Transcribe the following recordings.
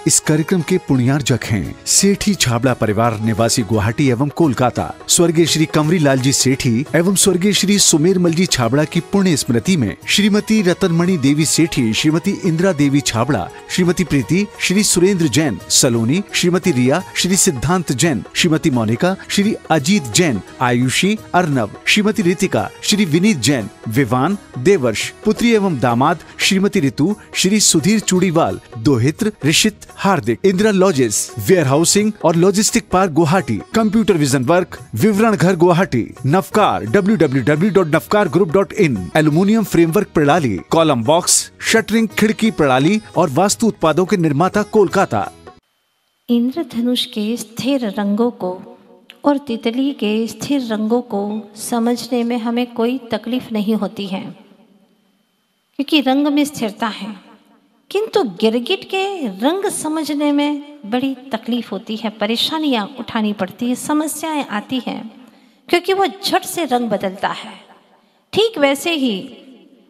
इस कार्यक्रम के पुण्यार्जक हैं सेठी छाबड़ा परिवार निवासी गुवाहाटी एवं कोलकाता। स्वर्गीय श्री कंवरी लाल जी सेठी एवं स्वर्गीय श्री सुमेरमल जी छाबड़ा की पुण्य स्मृति में श्रीमती रतनमणि देवी सेठी, श्रीमती इंदिरा देवी छाबड़ा, श्रीमती प्रीति, श्री सुरेंद्र जैन सलोनी, श्रीमती रिया, श्री सिद्धांत जैन, श्रीमती मोनिका, श्री अजीत जैन, आयुषी, अर्नव, श्रीमती रितिका, श्री विनीत जैन, विवान, देवर्ष, पुत्री एवं दामाद श्रीमती ऋतु, श्री सुधीर चूड़ीवाल, दोहित्र, ऋषित, हार्दिक, इंदिरा लॉजेस, वेयर हाउसिंग और logistic park Guwahati, computer vision work, विवरण घर Guwahati, Navkar www.navkargroup.in, aluminium framework प्रणाली, कॉलम बॉक्स, शटरिंग खिड़की प्रणाली और वास्तु उत्पादों के निर्माता कोलकाता। इंद्रधनुष के स्थिर रंगों को और तितली के स्थिर रंगों को समझने में हमें कोई तकलीफ नहीं होती है, क्योंकि रंग में स्थिरता है। किंतु गिरगिट के रंग समझने में बड़ी तकलीफ होती है, परेशानियां उठानी पड़ती है, समस्याएं आती हैं, क्योंकि वो झट से रंग बदलता है। ठीक वैसे ही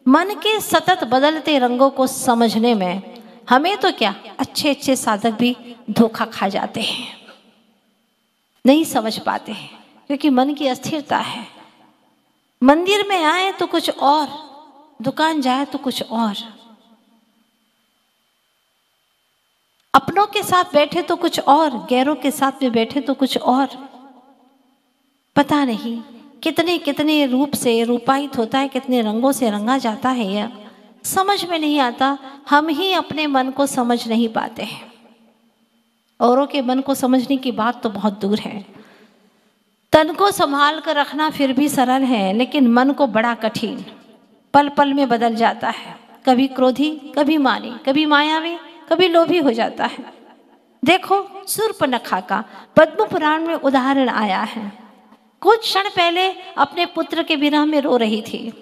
मन के सतत बदलते रंगों को समझने में हमें तो क्या, अच्छे अच्छे साधक भी धोखा खा जाते हैं, नहीं समझ पाते हैं, क्योंकि मन की अस्थिरता है। मंदिर में आए तो कुछ और, दुकान जाए तो कुछ और, अपनों के साथ बैठे तो कुछ और, गैरों के साथ में बैठे तो कुछ और। पता नहीं कितने कितने रूप से रूपायित होता है, कितने रंगों से रंगा जाता है, यह समझ में नहीं आता। हम ही अपने मन को समझ नहीं पाते हैं, औरों के मन को समझने की बात तो बहुत दूर है। तन को संभाल कर रखना फिर भी सरल है, लेकिन मन को बड़ा कठिन, पल पल में बदल जाता है। कभी क्रोधी, कभी मानी, कभी मायावी, कभी लोभी हो जाता है। देखो शूर्पणखा का पद्म पुराण में उदाहरण आया है। कुछ क्षण पहले अपने पुत्र के विरह में रो रही थी,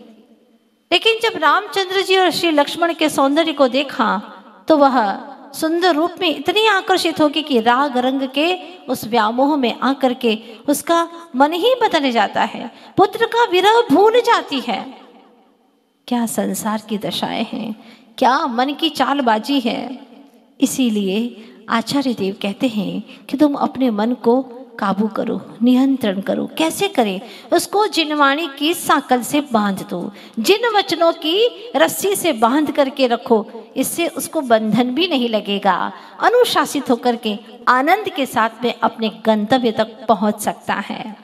लेकिन जब रामचंद्र जी और श्री लक्ष्मण के सौंदर्य को देखा तो वह सुंदर रूप में इतनी आकर्षित होगी कि राग रंग के उस व्यामोह में आकर के उसका मन ही बदल जाता है, पुत्र का विरह भूल जाती है। क्या संसार की दशाएं हैं, क्या मन की चालबाजी है। इसीलिए आचार्य देव कहते हैं कि तुम अपने मन को काबू करो, नियंत्रण करो। कैसे करें? उसको जिनवाणी की साकल से बांध दो, जिन वचनों की रस्सी से बांध करके रखो, इससे उसको बंधन भी नहीं लगेगा। अनुशासित होकर के आनंद के साथ में अपने गंतव्य तक पहुंच सकता है।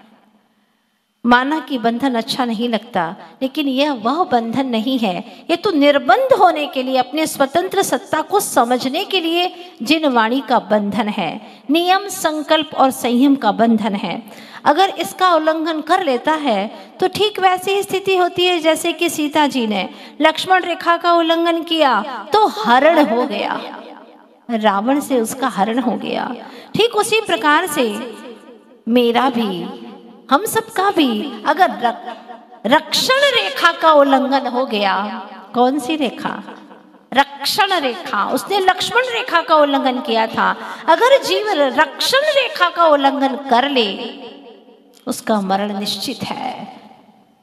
माना कि बंधन अच्छा नहीं लगता, लेकिन यह वह बंधन नहीं है। ये तो निर्बंध होने के लिए, अपने स्वतंत्र सत्ता को समझने के लिए जिन वाणी का बंधन है, नियम, संकल्प और संयम का बंधन है। अगर इसका उल्लंघन कर लेता है तो ठीक वैसी ही स्थिति होती है जैसे कि सीता जी ने लक्ष्मण रेखा का उल्लंघन किया तो हरण हो गया, रावण से उसका हरण हो गया। ठीक उसी प्रकार से मेरा भी, हम सबका भी अगर रक्षण रेखा का उल्लंघन हो गया, कौन सी रेखा? रक्षण रेखा। उसने लक्ष्मण रेखा का उल्लंघन किया था। अगर जीव रक्षण रेखा का उल्लंघन कर ले, उसका मरण निश्चित है।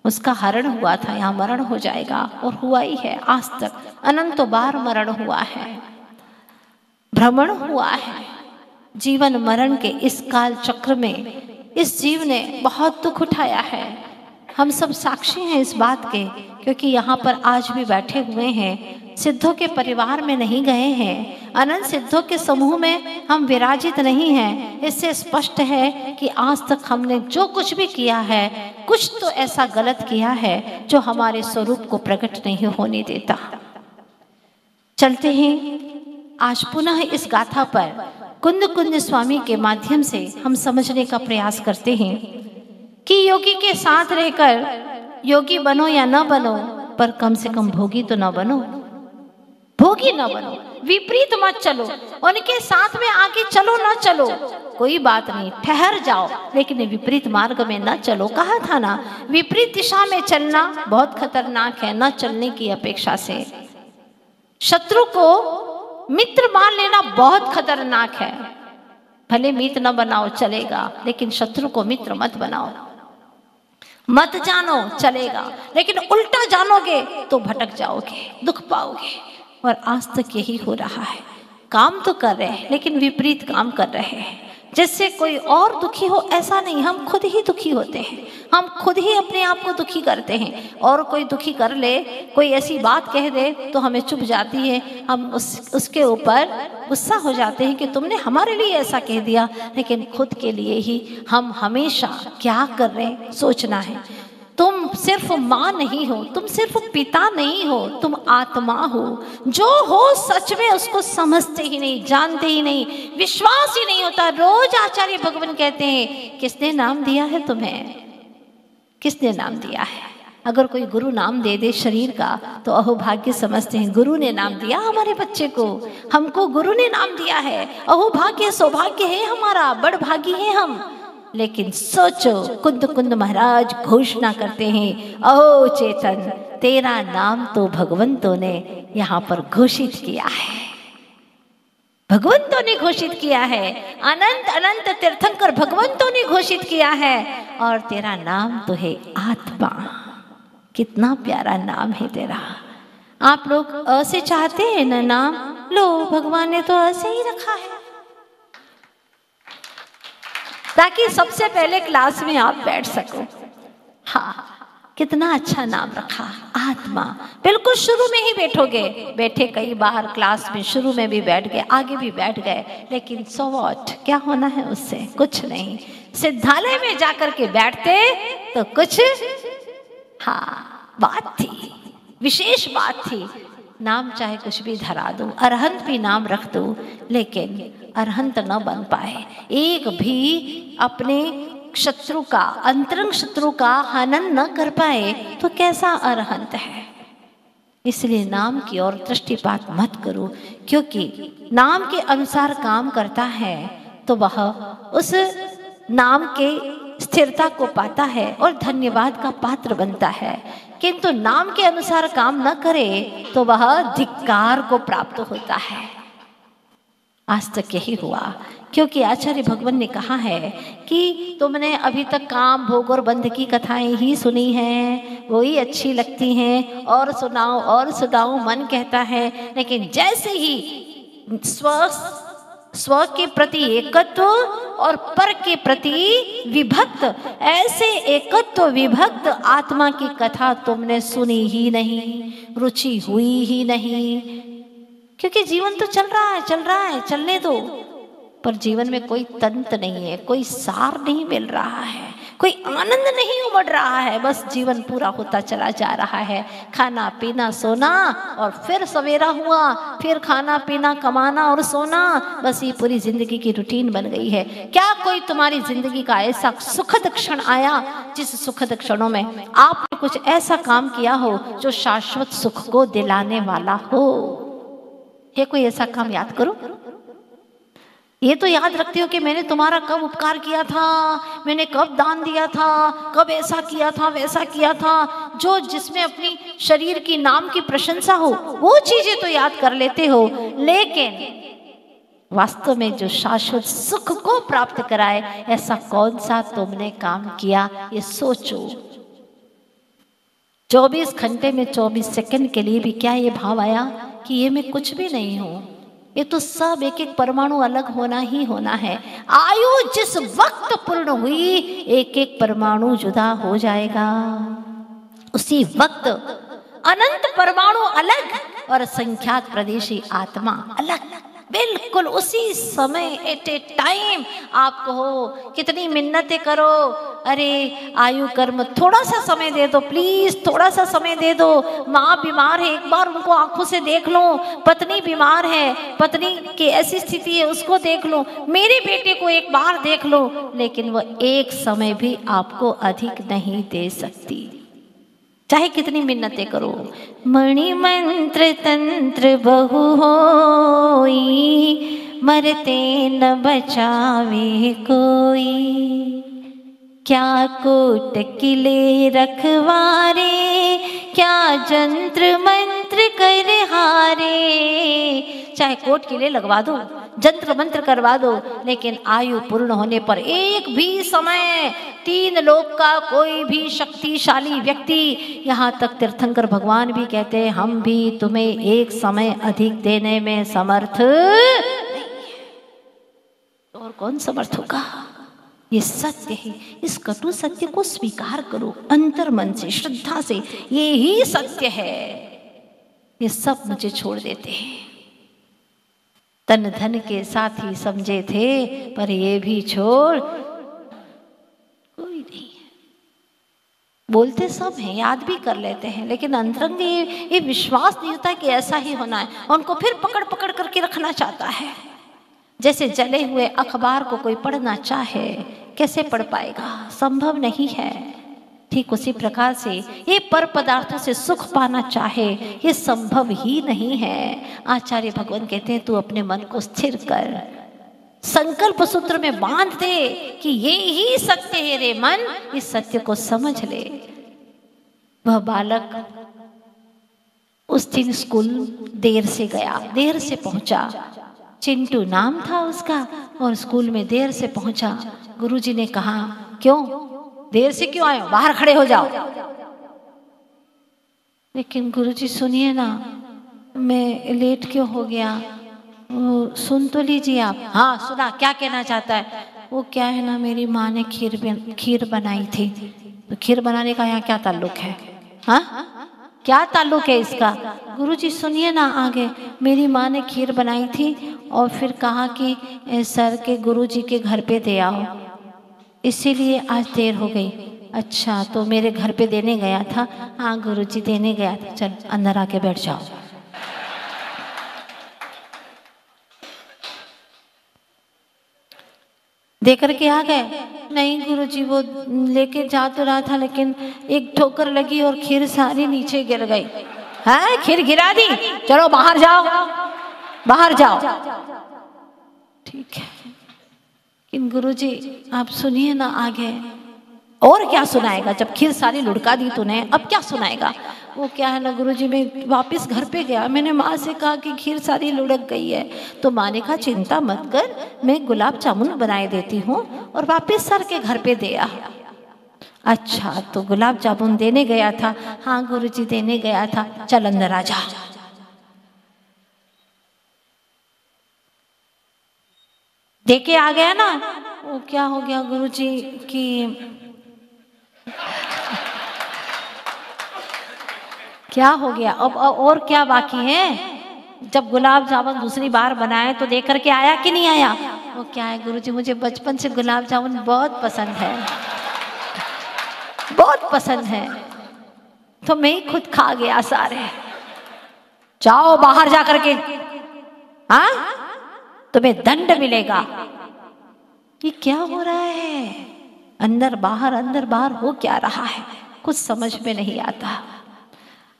उसका हरण हुआ था, यहाँ मरण हो जाएगा, और हुआ ही है। आज तक अनंतों बार मरण हुआ है, भ्रमण हुआ है। जीवन मरण के इस काल चक्र में इस जीव ने बहुत दुख उठाया है। हम सब साक्षी हैं इस बात के, क्योंकि यहाँ पर आज भी बैठे हुए हैं, सिद्धों के परिवार में नहीं गए हैं, अनंत सिद्धों के समूह में हम विराजित नहीं हैं। इससे स्पष्ट है कि आज तक हमने जो कुछ भी किया है, कुछ तो ऐसा गलत किया है जो हमारे स्वरूप को प्रकट नहीं होने देता। चलते हैं आज पुनः इस गाथा पर कुंद कुंद स्वामी के माध्यम से हम समझने का प्रयास करते हैं कि योगी के साथ रहकर योगी बनो या न बनो, पर कम से कम भोगी तो न बनो, भोगी न बनो, विपरीत मत चलो। उनके साथ में आगे चलो ना चलो कोई बात नहीं, ठहर जाओ, लेकिन विपरीत मार्ग में न चलो। कहा था ना, विपरीत दिशा में चलना बहुत खतरनाक है, न चलने की अपेक्षा से। शत्रु को मित्र मान लेना बहुत खतरनाक है। भले मित्र न बनाओ चलेगा, लेकिन शत्रु को मित्र मत बनाओ। मत जानो चलेगा, लेकिन उल्टा जानोगे तो भटक जाओगे, दुख पाओगे। और आज तक यही हो रहा है। काम तो कर रहे हैं लेकिन विपरीत काम कर रहे हैं। जिससे कोई और दुखी हो ऐसा नहीं, हम खुद ही दुखी होते हैं, हम खुद ही अपने आप को दुखी करते हैं। और कोई दुखी कर ले, कोई ऐसी बात कह दे तो हमें चुभ जाती है, हम उसके ऊपर गुस्सा हो जाते हैं कि तुमने हमारे लिए ऐसा कह दिया। लेकिन खुद के लिए ही हम हमेशा क्या कर रहे हैं सोचना है। तुम सिर्फ माँ नहीं हो, तुम सिर्फ पिता नहीं हो, तुम आत्मा हो। जो हो सच में उसको समझते ही नहीं, जानते ही नहीं, विश्वास ही नहीं होता। रोज आचार्य भगवान कहते हैं किसने नाम दिया है तुम्हें, किसने नाम दिया है। अगर कोई गुरु नाम दे दे शरीर का तो अहोभाग्य समझते हैं, गुरु ने नाम दिया हमारे बच्चे को, हमको गुरु ने नाम दिया है, अहोभाग्य सौभाग्य है हमारा, बड़भागी है हम। लेकिन सोचो, कुंद कुंद महाराज घोषणा करते हैं, अहो चेतन तेरा नाम तो भगवंतों ने यहाँ पर घोषित किया है, भगवंतों ने घोषित किया है, अनंत अनंत तीर्थंकर भगवंतों ने घोषित किया है। और तेरा नाम तो है आत्मा। कितना प्यारा नाम है तेरा। आप लोग अ से चाहते हैं ना नाम, लो भगवान ने तो ऐसे ही रखा है ताकि सबसे पहले क्लास में आप बैठ सको। हाँ, कितना अच्छा नाम रखा, आत्मा। बिल्कुल शुरू में ही बैठोगे, बैठे कई बार क्लास में, शुरू में भी बैठ गए, आगे भी बैठ गए, लेकिन सो व्हाट, क्या होना है उससे, कुछ नहीं। सिद्धालय में जाकर के बैठते तो कुछ हाँ बात थी, विशेष बात थी। नाम चाहे कुछ भी धरा दो, अरहंत भी नाम रख दो, लेकिन अरहंत न बन पाए, एक भी अपने शत्रु का, अंतरंग शत्रु का हनन न कर पाए तो कैसा अरहंत है। इसलिए नाम की ओर दृष्टिपात मत करो, क्योंकि नाम के अनुसार काम करता है तो वह उस नाम के स्थिरता को पाता है और धन्यवाद का पात्र बनता है। किंतु नाम के अनुसार काम न करे तो वह धिक्कार को प्राप्त होता है। आज तक यही हुआ, क्योंकि आचार्य भगवान ने कहा है कि तुमने अभी तक काम भोग और बंध की कथाएं ही सुनी हैं, वही अच्छी लगती हैं, और सुनाओ मन कहता है। लेकिन जैसे ही स्व के प्रति एकत्व और पर के प्रति विभक्त, ऐसे एकत्व विभक्त आत्मा की कथा तुमने सुनी ही नहीं, रुचि हुई ही नहीं। क्योंकि जीवन तो चल रहा है, चलने दो, पर जीवन में कोई तंत्र नहीं है, कोई सार नहीं मिल रहा है, कोई आनंद नहीं उमड़ रहा है। बस जीवन पूरा होता चला जा रहा है, खाना पीना सोना और फिर सवेरा हुआ, फिर खाना पीना कमाना और सोना, बस ये पूरी जिंदगी की रूटीन बन गई है। क्या कोई तुम्हारी जिंदगी का ऐसा सुखद क्षण आया जिस सुखद क्षणों में आपने कुछ ऐसा काम किया हो जो शाश्वत सुख को दिलाने वाला हो? ये कोई ऐसा काम याद करो। ये तो याद रखते हो कि मैंने तुम्हारा कब उपकार किया था, मैंने कब दान दिया था, कब ऐसा किया था, वैसा किया था, जो जिसमें अपनी शरीर की नाम की प्रशंसा हो, वो चीजें तो याद कर लेते हो। लेकिन वास्तव में जो शाश्वत सुख को प्राप्त कराए, ऐसा कौन सा तुमने काम किया, ये सोचो। 24 घंटे में 24 सेकंड के लिए भी क्या ये भाव आया कि ये मैं कुछ भी नहीं हूं, ये तो सब एक एक परमाणु अलग होना ही होना है। आयु जिस वक्त पूर्ण हुई, एक एक परमाणु जुदा हो जाएगा, उसी वक्त अनंत परमाणु अलग और संख्यात प्रदेशी आत्मा अलग। बिल्कुल उसी समय, एट ए टाइम। आप कहो कितनी मिन्नतें करो, अरे आयु कर्म थोड़ा सा समय दे दो प्लीज, थोड़ा सा समय दे दो। माँ बीमार है, एक बार उनको आंखों से देख लो। पत्नी बीमार है, पत्नी की ऐसी स्थिति है, उसको देख लो। मेरे बेटे को एक बार देख लो। लेकिन वो एक समय भी आपको अधिक नहीं दे सकती, चाहे कितनी मिन्नतें करो। मणि मंत्र तंत्र बहु होई, मरते न बचावे कोई। क्या कोट किले रखवारे, क्या जंत्र मंत्र कर हारे। चाहे कोट किले लगवा दो, जंत्र मंत्र करवा दो, लेकिन आयु पूर्ण होने पर एक भी समय 3 लोक का कोई भी शक्तिशाली व्यक्ति, यहाँ तक तीर्थंकर भगवान भी कहते हैं हम भी तुम्हें एक समय अधिक देने में समर्थ नहीं, और कौन समर्थ होगा। ये सत्य है, इस कटु सत्य को स्वीकार करो अंतर मन से, श्रद्धा से, ये ही सत्य है। ये सब मुझे छोड़ देते हैं, तन धन के साथी समझे थे, पर ये भी छोड़ कोई नहीं है। बोलते सब हैं, याद भी कर लेते हैं, लेकिन अंतरंग ये विश्वास नहीं होता कि ऐसा ही होना है, उनको फिर पकड़ पकड़ करके रखना चाहता है। जैसे जले हुए अखबार को कोई पढ़ना चाहे, कैसे पढ़ पाएगा, संभव नहीं है। ठीक उसी प्रकार से ये पर पदार्थों से सुख पाना चाहे, ये संभव ही नहीं है। आचार्य भगवान कहते हैं तू अपने मन को स्थिर कर, संकल्प सूत्र में बांध दे कि ये ही सत्य है रे मन, इस सत्य को समझ ले। वह बालक उस दिन स्कूल देर से गया, देर से पहुंचा, चिंटू नाम था उसका, और स्कूल में देर से पहुंचा। गुरुजी ने कहा क्यों देर से क्यों आए हो, बाहर खड़े हो जाओ। लेकिन गुरुजी सुनिए ना, मैं लेट क्यों हो गया, वो सुन तो लीजिए आप। हाँ सुना, क्या कहना चाहता है। वो क्या है ना, मेरी माँ ने खीर बनाई थी, तो खीर बनाने का यहाँ क्या ताल्लुक है, हाँ क्या ताल्लुक है इसका। गुरुजी सुनिए ना आगे, मेरी माँ ने खीर बनाई थी और फिर कहा कि सर के गुरुजी के घर पे दे आओ, इसीलिए आज देर हो गई। अच्छा तो मेरे घर पे देने गया था। हाँ गुरुजी देने गया था, चल अंदर आके बैठ जाओ। दे करके आ गए। नहीं गुरुजी वो लेके जा तो रहा था, लेकिन एक ठोकर लगी और खीर सारी नीचे गिर गई। हाँ खीर गिरा दी, चलो बाहर जाओ, बाहर जाओ। ठीक है, लेकिन गुरुजी आप सुनिए ना आगे। और क्या सुनाएगा, जब खीर सारी लुढ़का दी तूने, अब क्या सुनाएगा। वो क्या है ना गुरुजी, मैं वापस घर पे गया, मैंने माँ से कहा कि खीर सारी लुढ़क गई है, तो माँ ने कहा चिंता मत कर, मैं गुलाब जामुन बनाए देती हूँ, और वापस सर के घर पे दे आ। अच्छा तो गुलाब जामुन देने गया था। हाँ गुरुजी देने गया था, चल अंदर आ जा। देके आ गया ना। वो क्या हो गया गुरुजी कि क्या हो गया, अब और क्या बाकी है। जब गुलाब जामुन दूसरी बार बनाए तो देख करके आया कि नहीं आया। वो क्या है गुरुजी, मुझे बचपन से गुलाब जामुन बहुत पसंद है, बहुत पसंद है, तो मैं ही खुद खा गया सारे। जाओ बाहर जा करके, हाँ तुम्हें दंड मिलेगा। ये क्या हो रहा है, अंदर बाहर हो क्या रहा है, कुछ समझ में नहीं आता।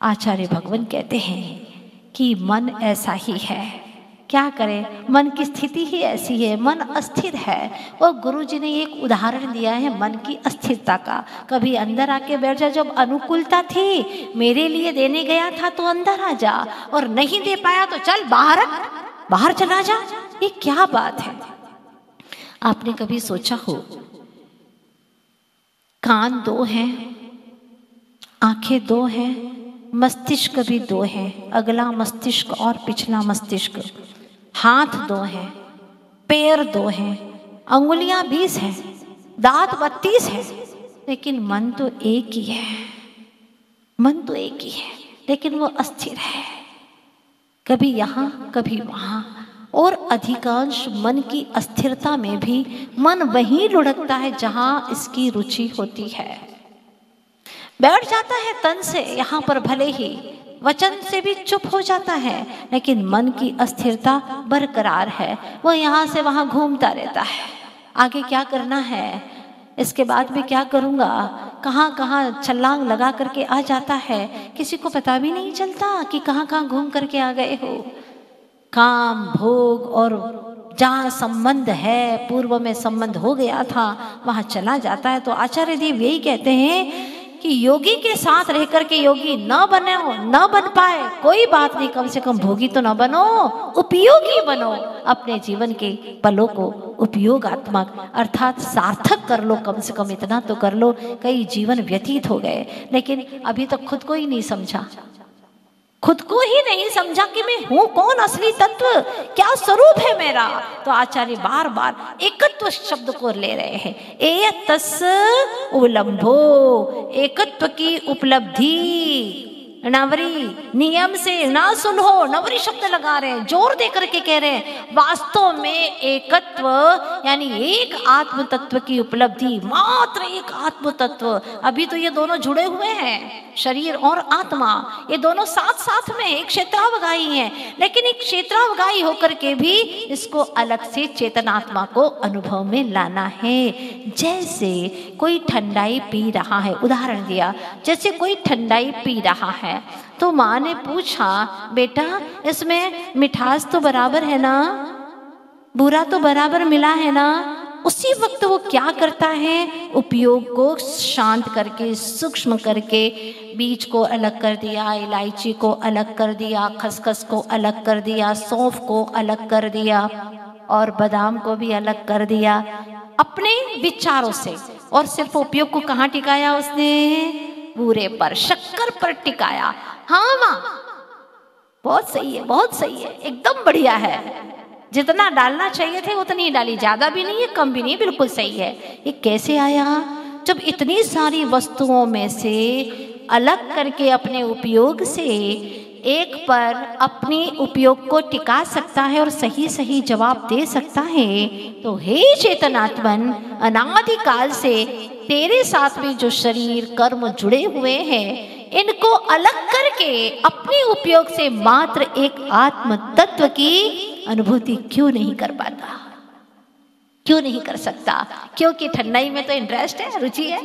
आचार्य भगवान कहते हैं कि मन ऐसा ही है, क्या करें, मन की स्थिति ही ऐसी है, मन अस्थिर है। और गुरुजी ने एक उदाहरण दिया है मन की अस्थिरता का। कभी अंदर आके बैठ जा, जब अनुकूलता थी मेरे लिए देने गया था तो अंदर आ जा, और नहीं दे पाया तो चल बाहर चला जा। ये क्या बात है। आपने कभी सोचा हो, कान 2 हैं, आंखें 2 हैं, मस्तिष्क भी 2 है, अगला मस्तिष्क और पिछला मस्तिष्क, हाथ 2 हैं, पैर 2 हैं, अंगुलियां 20 हैं, दांत 32 हैं, लेकिन मन तो एक ही है। मन तो एक ही है, लेकिन वो अस्थिर है, कभी यहाँ कभी वहाँ। और अधिकांश मन की अस्थिरता में भी मन वहीं लुढ़कता है जहाँ इसकी रुचि होती है। बैठ जाता है तन से यहाँ पर, भले ही वचन से भी चुप हो जाता है, लेकिन मन की अस्थिरता बरकरार है, वो यहाँ से वहाँ घूमता रहता है। आगे क्या करना है, इसके बाद में क्या करूँगा, कहाँ कहाँ छलांग लगा करके आ जाता है, किसी को पता भी नहीं चलता कि कहाँ कहाँ घूम करके आ गए हो। काम भोग और जहाँ संबंध है, पूर्व में संबंध हो गया था, वहाँ चला जाता है। तो आचार्य देव यही कहते हैं कि कि योगी के साथ रह करके योगी न बने हो, न बन पाए कोई बात नहीं, कम से कम भोगी तो न बनो, उपयोगी बनो। अपने जीवन के पलों को उपयोगात्मक अर्थात सार्थक कर लो, कम से कम इतना तो कर लो। कई जीवन व्यतीत हो गए लेकिन अभी तक खुद को ही नहीं समझा, खुद को ही नहीं समझा कि मैं हूं कौन, असली तत्व क्या स्वरूप है मेरा। तो आचार्य बार बार एकत्व शब्द को ले रहे हैं। एतस् उलंभो, एकत्व की उपलब्धि। नवरी नियम से ना सुनो, नवरी शब्द लगा रहे हैं, जोर दे करके कह रहे हैं वास्तव में एकत्व यानी एक आत्म तत्व की उपलब्धि, मात्र एक आत्म तत्व। अभी तो ये दोनों जुड़े हुए हैं, शरीर और आत्मा, ये दोनों साथ साथ में एक क्षेत्रावगाही हैं, लेकिन एक क्षेत्रावगाही होकर के भी इसको अलग से चेतनात्मा को अनुभव में लाना है। जैसे कोई ठंडाई पी रहा है, उदाहरण दिया, जैसे कोई ठंडाई पी रहा है तो माँ ने पूछा बेटा इसमें मिठास तो बराबर है ना, बुरा तो बराबर मिला है ना। उसी वक्त वो क्या करता है, उपयोग को शांत करके सूक्ष्म करके बीज को अलग कर दिया, इलायची को अलग कर दिया, खसखस को अलग कर दिया, सौंफ को अलग कर दिया और बादाम को भी अलग कर दिया अपने विचारों से। और सिर्फ उपयोग को कहाँ टिकाया उसने, बूरे पर, शक्कर पर टिकाया। हाँ माँ बहुत सही है, बहुत सही है, एकदम बढ़िया है, जितना डालना चाहिए थे उतनी ही डाली, ज्यादा भी नहीं है कम भी नहीं, बिल्कुल सही है। ये कैसे आया, जब इतनी सारी वस्तुओं में से अलग करके अपने उपयोग से एक पर अपने उपयोग को टिका सकता है और सही सही जवाब दे सकता है। तो हे चेतनात्मन, अनादिकाल से तेरे साथ में जो शरीर कर्म जुड़े हुए हैं इनको अलग करके अपने उपयोग से मात्र एक आत्म तत्व की अनुभूति क्यों नहीं कर पाता, क्यों नहीं कर सकता? क्योंकि ठंडाई में तो इंटरेस्ट है, रुचि है,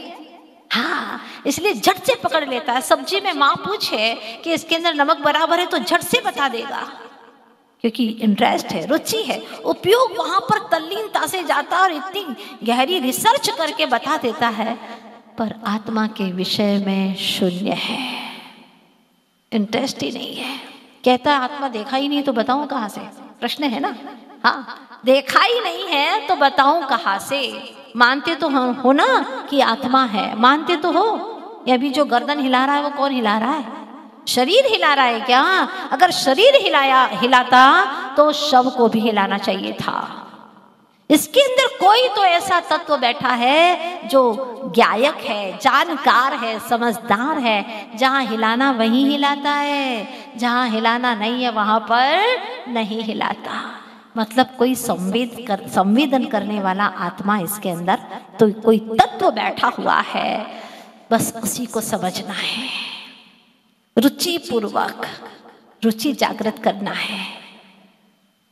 हाँ, इसलिए झट से पकड़ लेता है। सब्जी में माँ पूछे कि इसके अंदर नमक बराबर है तो झट से बता देगा, क्योंकि इंटरेस्ट है, रुचि है। उपयोग वहां पर तल्लीनता से जाता है और इतनी गहरी रिसर्च करके बता देता है, पर आत्मा के विषय में शून्य है, इंटरेस्ट ही नहीं है। कहता है आत्मा देखा ही नहीं तो बताऊं कहां से, प्रश्न है ना। हाँ, देखा ही नहीं है तो बताऊं कहां से। मानते तो हो ना कि आत्मा है, मानते तो हो। ये अभी जो गर्दन हिला रहा है वो कौन हिला रहा है, शरीर हिला रहा है क्या? अगर शरीर हिलाता तो शव को भी हिलाना चाहिए था। इसके अंदर कोई तो ऐसा तत्व बैठा है जो ज्ञायक है, जानकार है, समझदार है। जहां हिलाना वहीं हिलाता है, जहां हिलाना नहीं है वहां पर नहीं हिलाता। मतलब कोई संवेदन करने वाला आत्मा इसके अंदर तो कोई तत्व बैठा हुआ है, बस उसी को समझना है। रुचि पूर्वक रुचि जागृत करना है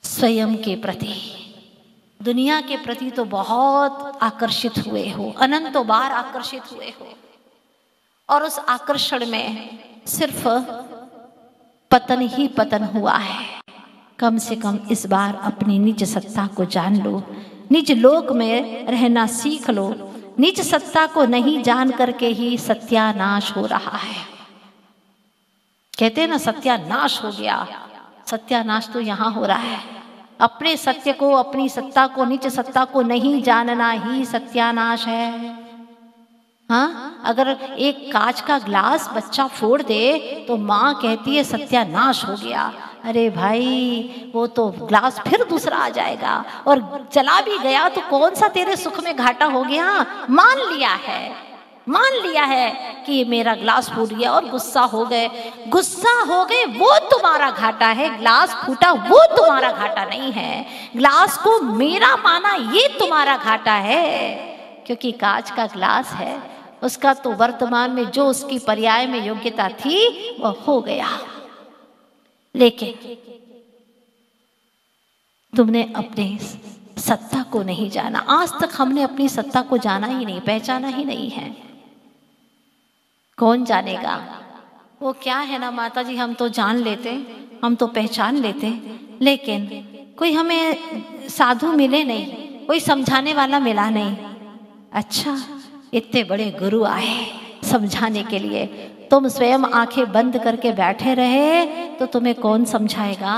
स्वयं के प्रति। दुनिया के प्रति तो बहुत आकर्षित हुए हो, अनंतों बार आकर्षित हुए हो, और उस आकर्षण में सिर्फ पतन ही पतन हुआ है। कम से कम इस बार अपनी निज सत्ता को जान लो, निज लोक में रहना सीख लो। निज सत्ता को नहीं जान करके ही सत्यानाश हो रहा है। कहते हैं ना सत्यानाश हो गया, सत्यानाश तो यहाँ हो रहा है। अपने सत्य को, अपनी सत्ता को, निज सत्ता को नहीं जानना ही सत्यानाश है। हाँ, अगर एक कांच का ग्लास बच्चा फोड़ दे तो माँ कहती है सत्यानाश हो गया। अरे भाई, वो तो ग्लास फिर दूसरा आ जाएगा, और चला भी गया तो कौन सा तेरे सुख में घाटा हो गया। मान लिया है कि ये मेरा ग्लास फूट गया और गुस्सा हो गए वो तुम्हारा घाटा है। ग्लास फूटा वो तुम्हारा घाटा नहीं है, ग्लास को मेरा माना ये तुम्हारा घाटा है। क्योंकि कांच का ग्लास है, उसका तो वर्तमान में जो उसकी पर्याय में योग्यता थी वह हो गया। लेकिन तुमने अपने सत्ता को नहीं जाना। आज तक हमने अपनी सत्ता को जाना ही नहीं, पहचाना ही नहीं है। कौन जानेगा? वो क्या है ना माता जी, हम तो जान लेते, हम तो पहचान लेते, लेकिन कोई हमें साधु मिले नहीं, कोई समझाने वाला मिला नहीं। अच्छा, इतने बड़े गुरु आए, समझाने के लिए। तुम स्वयं आंखें बंद करके बैठे रहे तो तुम्हें कौन समझाएगा?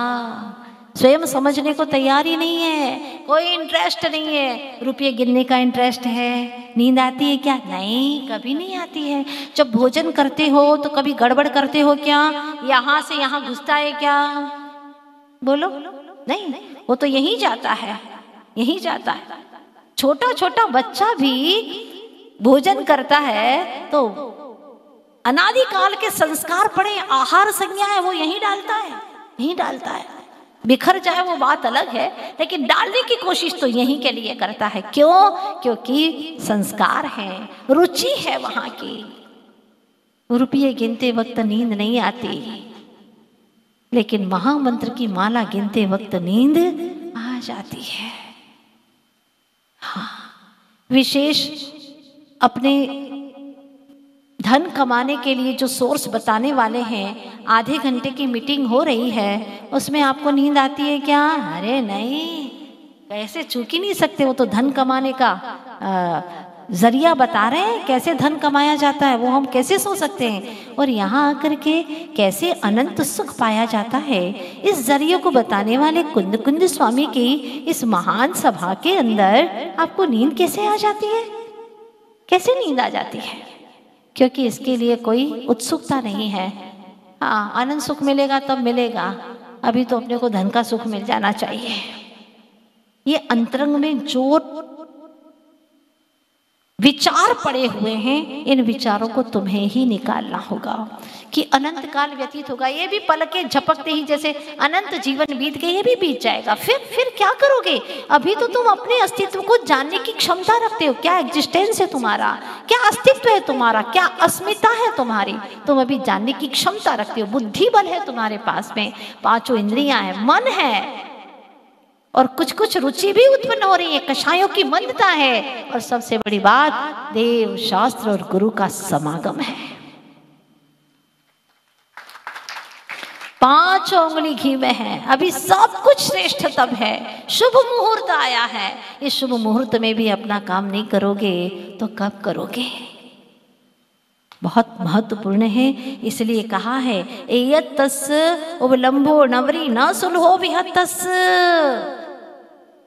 स्वयं समझने को तैयार ही नहीं है, कोई इंटरेस्ट नहीं है। रुपये गिनने का इंटरेस्ट है? नींद आती है क्या? नहीं, कभी नहीं आती है। जब भोजन करते हो तो कभी गड़बड़ करते हो क्या? यहाँ से यहाँ घुसता है क्या? बोलो, नहीं, वो तो यहीं जाता है, यहीं जाता है। छोटा छोटा बच्चा भी भोजन करता है तो अनादिकाल के संस्कार पड़े, आहार संज्ञा है, वो यहीं डालता है, यहीं डालता है। बिखर जाए वो बात अलग है, लेकिन डालने की कोशिश तो यहीं के लिए करता है। क्यों? क्योंकि संस्कार है, रुचि है वहां की। रुपये गिनते वक्त नींद नहीं आती, लेकिन महामंत्र की माला गिनते वक्त नींद आ जाती है। हाँ, विशेष अपने धन कमाने के लिए जो सोर्स बताने वाले हैं, आधे घंटे की मीटिंग हो रही है, उसमें आपको नींद आती है क्या? अरे नहीं, कैसे चूक ही नहीं सकते। वो तो धन कमाने का जरिया बता रहे हैं, कैसे धन कमाया जाता है वो हम कैसे सोच सकते हैं। और यहाँ आकर के कैसे अनंत सुख पाया जाता है, इस जरिए को बताने वाले कुंद कुंद स्वामी की इस महान सभा के अंदर आपको नींद कैसे आ जाती है? कैसे नींद आ जाती है? क्योंकि इसके लिए कोई उत्सुकता नहीं है। हाँ, आनंद सुख मिलेगा तब मिलेगा, अभी तो अपने को धन का सुख मिल जाना चाहिए। ये अंतरंग में जो विचार पड़े हुए हैं, इन विचारों को तुम्हें ही निकालना होगा कि अनंत काल व्यतीत होगा, ये भी पलके झपकते ही जैसे अनंत जीवन बीत गए, ये भी बीत जाएगा। फिर क्या करोगे? अभी तो तुम अपने अस्तित्व को जानने की क्षमता रखते हो। क्या एग्जिस्टेंस है तुम्हारा? क्या अस्तित्व है तुम्हारा? क्या अस्मिता है तुम्हारी? तुम अभी जानने की क्षमता रखते हो। बुद्धि बल है तुम्हारे पास में, पांचों इंद्रियां हैं, मन है, और कुछ कुछ रुचि भी उत्पन्न हो रही है, कषायों की मंदता है, और सबसे बड़ी बात देव शास्त्र और गुरु का समागम है। 5 उंगली घी में है, अभी सब कुछ श्रेष्ठतम है। शुभ मुहूर्त आया है, इस शुभ मुहूर्त में भी अपना काम नहीं करोगे तो कब करोगे? बहुत महत्वपूर्ण है, इसलिए कहा है एयत्तस् उबलंबो नवरी न सुलहो विहत्तस्।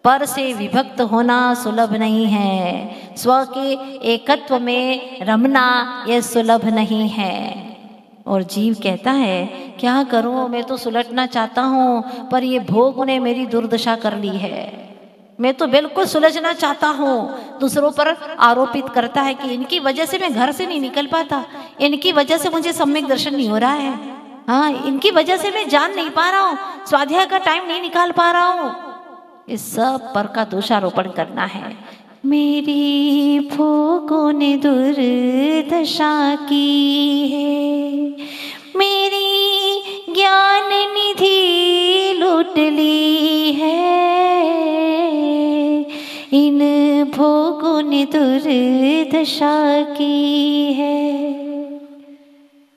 पर से विभक्त होना सुलभ नहीं है, स्व के एकत्व में रमना यह सुलभ नहीं है। और जीव कहता है क्या करूं, मैं तो सुलटना चाहता हूं, पर ये भोग ने मेरी दुर्दशा कर ली है। मैं तो बिल्कुल सुलझना चाहता हूँ, दूसरों पर आरोपित करता है कि इनकी वजह से मैं घर से नहीं निकल पाता, इनकी वजह से मुझे सम्यक दर्शन नहीं हो रहा है, हाँ, इनकी वजह से मैं जान नहीं पा रहा हूँ, स्वाध्याय का टाइम नहीं निकाल पा रहा हूँ। इस सब पर का दोषारोपण करना है। मेरी भोगों ने दुर्दशा की है, मेरी ज्ञान निधि लूट ली है, इन भोगों ने दुर्दशा की है।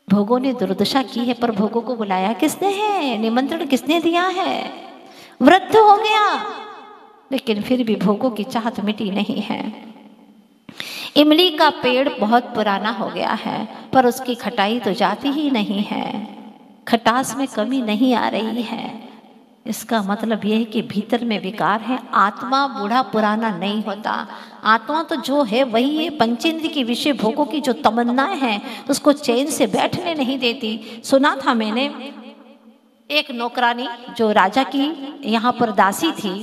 भोगों ने दुर्दशा की है, पर भोगों को बुलाया किसने है? निमंत्रण किसने दिया है? वृद्ध हो गया, लेकिन फिर भी भोगों की चाहत मिटी नहीं है। इमली का पेड़ बहुत पुराना हो गया है, पर उसकी खटाई तो जाती ही नहीं है, खटास में कमी नहीं आ रही है। इसका मतलब यह है कि भीतर में विकार है। आत्मा बूढ़ा पुराना नहीं होता, आत्मा तो जो है वही है। पंचेंद्रिय की विषय भोगों की जो तमन्नाएं हैं उसको चैन से बैठने नहीं देती। सुना था मैंने, एक नौकरानी जो राजा की यहाँ पर दासी थी,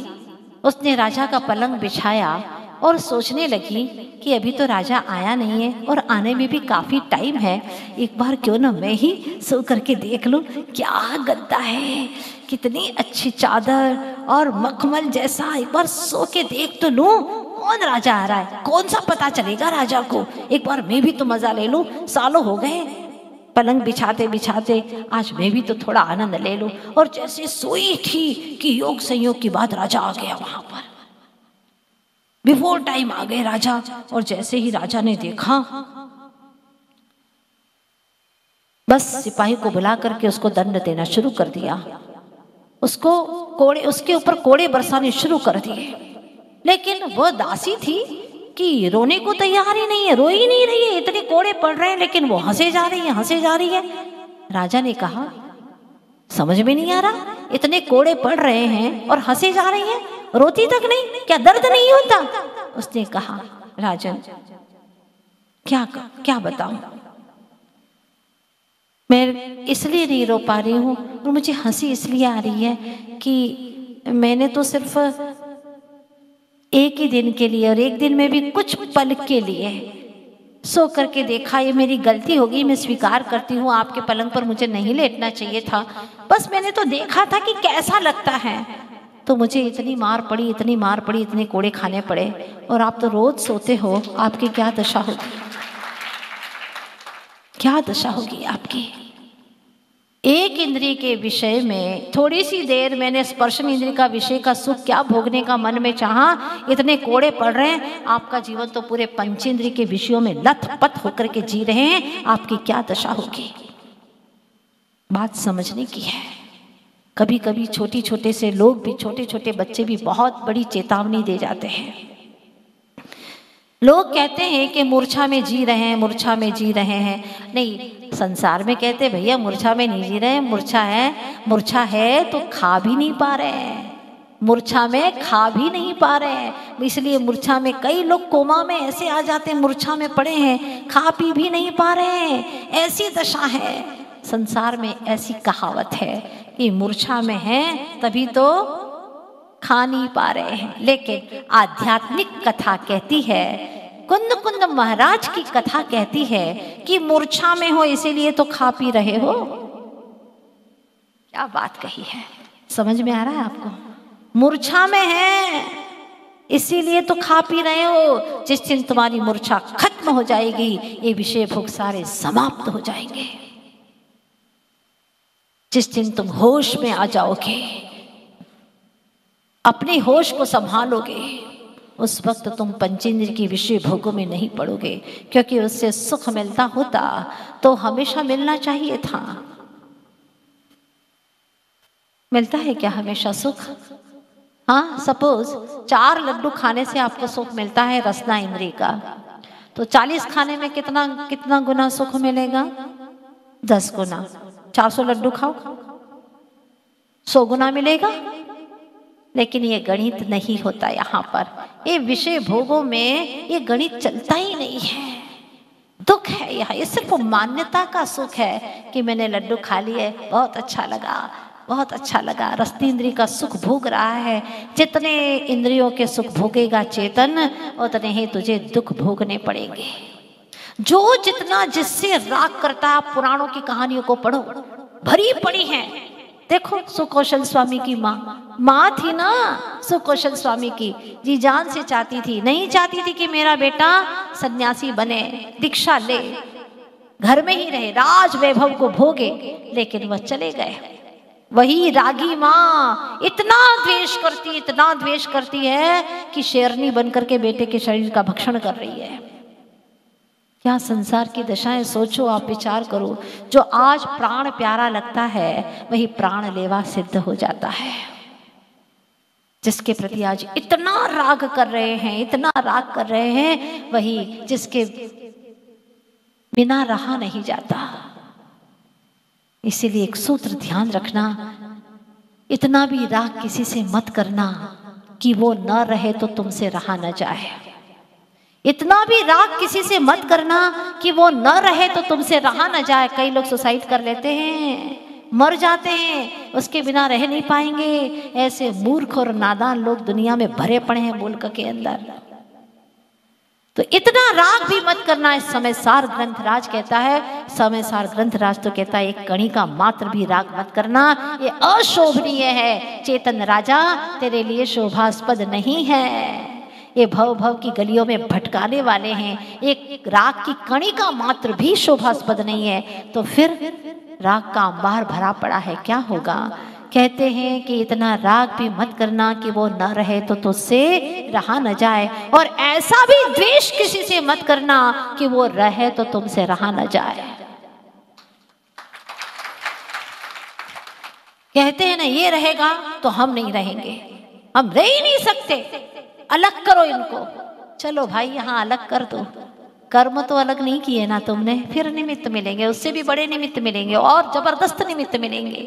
उसने राजा का पलंग बिछाया और सोचने लगी कि अभी तो राजा आया नहीं है और आने में भी काफ़ी टाइम है, एक बार क्यों ना मैं ही सो करके देख लूं। क्या गद्दा है, कितनी अच्छी चादर और मखमल जैसा, एक बार सो के देख तो लूं कौन राजा आ रहा है, कौन सा पता चलेगा राजा को, एक बार मैं भी तो मजा ले लूं। सालों हो गए पलंग बिछाते बिछाते, आज मैं भी तो थोड़ा आनंद ले लूं। और जैसे सोई थी कि योग संयोग की बात राजा आ गया वहां पर, बिफोर टाइम आ गए राजा। और जैसे ही राजा ने देखा, बस सिपाही को बुला करके उसको दंड देना शुरू कर दिया, उसको कोड़े, उसके ऊपर कोड़े बरसाने शुरू कर दिए। लेकिन वह दासी थी, कि रोने को तैयार ही नहीं है, रो ही नहीं रही है, इतने कोड़े पड़ रहे हैं लेकिन वो हंसे जा रही है, हंसे जा रही है। राजा ने कहा समझ में नहीं आ रहा, इतने कोड़े पड़ रहे हैं और हंसे जा रही हैं, रोती तक नहीं, क्या दर्द नहीं होता? उसने कहा राजन क्या बताऊं, मैं इसलिए नहीं रो पा रही हूं और मुझे हंसी इसलिए आ रही है कि मैंने तो सिर्फ एक ही दिन के लिए और एक दिन में भी कुछ पल के लिए सो करके देखा, ये मेरी गलती होगी, मैं स्वीकार करती हूँ, आपके पलंग पर मुझे नहीं लेटना चाहिए था, बस मैंने तो देखा था कि कैसा लगता है, तो मुझे इतनी मार पड़ी, इतनी मार पड़ी, इतने कोड़े खाने पड़े, और आप तो रोज सोते हो, आपकी क्या दशा होगी, क्या दशा होगी आपकी। एक इंद्रिय के विषय में थोड़ी सी देर मैंने स्पर्शन इंद्रिय का विषय का सुख क्या भोगने का मन में चाहा, इतने कोड़े पड़ रहे हैं, आपका जीवन तो पूरे पंचेंद्रिय के विषयों में लथपथ होकर के जी रहे हैं, आपकी क्या दशा होगी। बात समझने की है। कभी कभी छोटे छोटे से लोग भी, छोटे छोटे बच्चे भी बहुत बड़ी चेतावनी दे जाते हैं। लोग कहते हैं कि मूर्छा में जी रहे हैं, मूर्छा में जी रहे हैं, नहीं, संसार में कहते भैया मूर्छा में नहीं जी रहे हैं, मूर्छा है तो खा भी नहीं पा रहे हैं, मूर्छा में खा भी नहीं पा रहे हैं, इसलिए मूर्छा में कई लोग कोमा में ऐसे आ जाते हैं, मूर्छा में पड़े हैं, खा पी भी नहीं पा रहे हैं, ऐसी दशा है। संसार में ऐसी कहावत है कि मूर्छा में है तभी तो खा नहीं पा रहे हैं, लेकिन आध्यात्मिक कथा कहती है, कुंद कुंद महाराज की कथा कहती है कि मूर्छा में हो इसीलिए तो खा पी रहे हो। क्या बात कही है, समझ में आ रहा है आपको? मूर्छा में है इसीलिए तो खा पी रहे हो, जिस दिन तुम्हारी मूर्छा खत्म हो जाएगी ये विषय भोग सारे समाप्त हो जाएंगे, जिस दिन तुम होश में आ जाओगे, अपने होश को संभालोगे, उस वक्त तुम पंचेंद्रिय की विषय भोगों में नहीं पड़ोगे, क्योंकि उससे सुख मिलता होता तो हमेशा मिलना चाहिए था। मिलता है क्या हमेशा सुख? हाँ, सपोज 4 लड्डू खाने से आपको सुख मिलता है रसना इंद्रिय का, तो 40 खाने में कितना गुना सुख मिलेगा? 10 गुना। 400 लड्डू खाओ 100 गुना मिलेगा। लेकिन ये गणित नहीं होता यहाँ पर, ये विषय भोगों में ये गणित चलता ही नहीं है। दुख है यहाँ, ये सिर्फ मान्यता का सुख है कि मैंने लड्डू खा लिए, बहुत अच्छा लगा, बहुत अच्छा लगा। रसनी इंद्रिय का सुख भोग रहा है, जितने इंद्रियों के सुख भोगेगा चेतन उतने ही तुझे दुख भोगने पड़ेंगे। जो जितना जिससे राग करता है, आप पुराणों की कहानियों को पढ़ो, भरी पड़ी हैं। देखो सुकौशल स्वामी की माँ थी ना, सुकौशल स्वामी की जी जान से चाहती थी, नहीं चाहती थी कि मेरा बेटा सन्यासी बने, दीक्षा ले, घर में ही रहे, राज वैभव को भोगे, लेकिन वह चले गए। वही रागी माँ इतना द्वेष करती है कि शेरनी बनकर के बेटे के शरीर का भक्षण कर रही है। क्या संसार की दशाएं सोचो, आप विचार करो। जो आज प्राण प्यारा लगता है वही प्राण लेवा सिद्ध हो जाता है। जिसके प्रति आज इतना राग कर रहे हैं, इतना राग कर रहे हैं, वही जिसके बिना रहा नहीं जाता। इसीलिए एक सूत्र ध्यान रखना, इतना भी राग किसी से मत करना कि वो न रहे तो तुमसे रहा न जाए। इतना भी राग किसी से मत करना कि वो न रहे तो तुमसे रहा न जाए। कई लोग सुसाइड कर लेते हैं, मर जाते हैं, उसके बिना रह नहीं पाएंगे। ऐसे मूर्ख और नादान लोग दुनिया में भरे पड़े हैं मुल्क के अंदर। तो इतना राग भी मत करना। इस समयसार ग्रंथराज कहता है, समयसार ग्रंथराज तो कहता है एक कणी का मात्र भी राग मत करना, ये अशोभनीय है। चेतन राजा तेरे लिए शोभास्पद नहीं है, ये भव भव की गलियों में भटकाने वाले हैं। एक राग की कणी का मात्र भी शोभास्पद नहीं है, तो फिर राग का अंबार भरा पड़ा है, क्या होगा? कहते हैं कि इतना राग भी मत करना कि वो न रहे तो तुझसे रहा न जाए, और ऐसा भी द्वेष किसी से मत करना कि वो रहे तो तुमसे रहा न जाए। कहते हैं ना, ये रहेगा तो हम नहीं रहेंगे, हम रह ही नहीं सकते, अलग करो इनको। चलो भाई यहाँ अलग कर दो, कर्म तो अलग नहीं किए ना तुमने, फिर निमित्त मिलेंगे, उससे भी बड़े निमित्त मिलेंगे और जबरदस्त निमित्त मिलेंगे,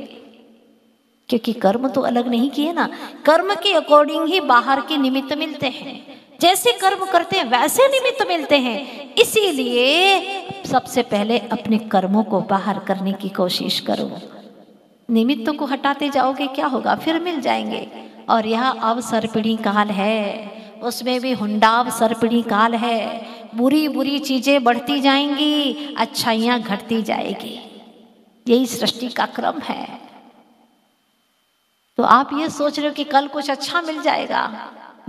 क्योंकि कर्म तो अलग नहीं किए ना। कर्म के अकॉर्डिंग ही बाहर के निमित्त मिलते हैं, जैसे कर्म करते हैं वैसे निमित्त मिलते हैं। इसीलिए सबसे पहले अपने कर्मों को बाहर करने की कोशिश करो। निमित्तों को हटाते जाओगे क्या होगा, फिर मिल जाएंगे। और यह अवसर्पिणी काल है, उसमें भी हुंडाव सर्पिणी काल है। बुरी बुरी चीजें बढ़ती जाएंगी, अच्छाइयां घटती जाएगी, यही सृष्टि का क्रम है। तो आप ये सोच रहे हो कि कल कुछ अच्छा मिल जाएगा,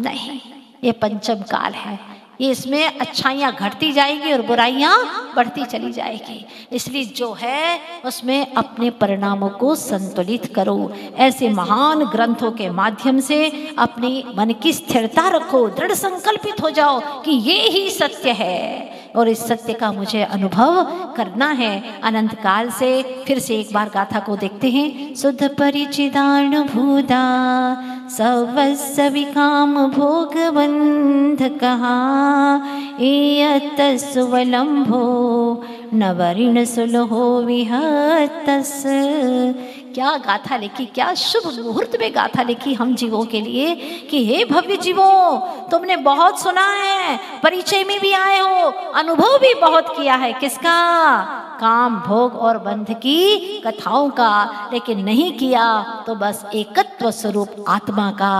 नहीं, ये पंचम काल है, ये इसमें अच्छाइयाँ घटती जाएगी और बुराइयाँ बढ़ती चली जाएगी। इसलिए जो है उसमें अपने परिणामों को संतुलित करो। ऐसे महान ग्रंथों के माध्यम से अपनी मन की स्थिरता रखो, दृढ़ संकल्पित हो जाओ कि ये ही सत्य है और इस सत्य का मुझे अनुभव करना है अनंत काल से। फिर से एक बार गाथा को देखते हैं। शुद्ध परिचिदानुभूता सर्वस्व विकाम भोगबंध कहा, एयत सुवलंभो नवरिण सुलहो विहतस। क्या गाथा लिखी, क्या शुभ मुहूर्त में गाथा लिखी हम जीवों के लिए कि हे भव्य जीवों, तुमने बहुत सुना है, परिचय में भी आए हो, अनुभव भी बहुत किया है, किसका? काम भोग और बंध की कथाओं का, लेकिन नहीं किया तो बस एकत्व स्वरूप आत्मा का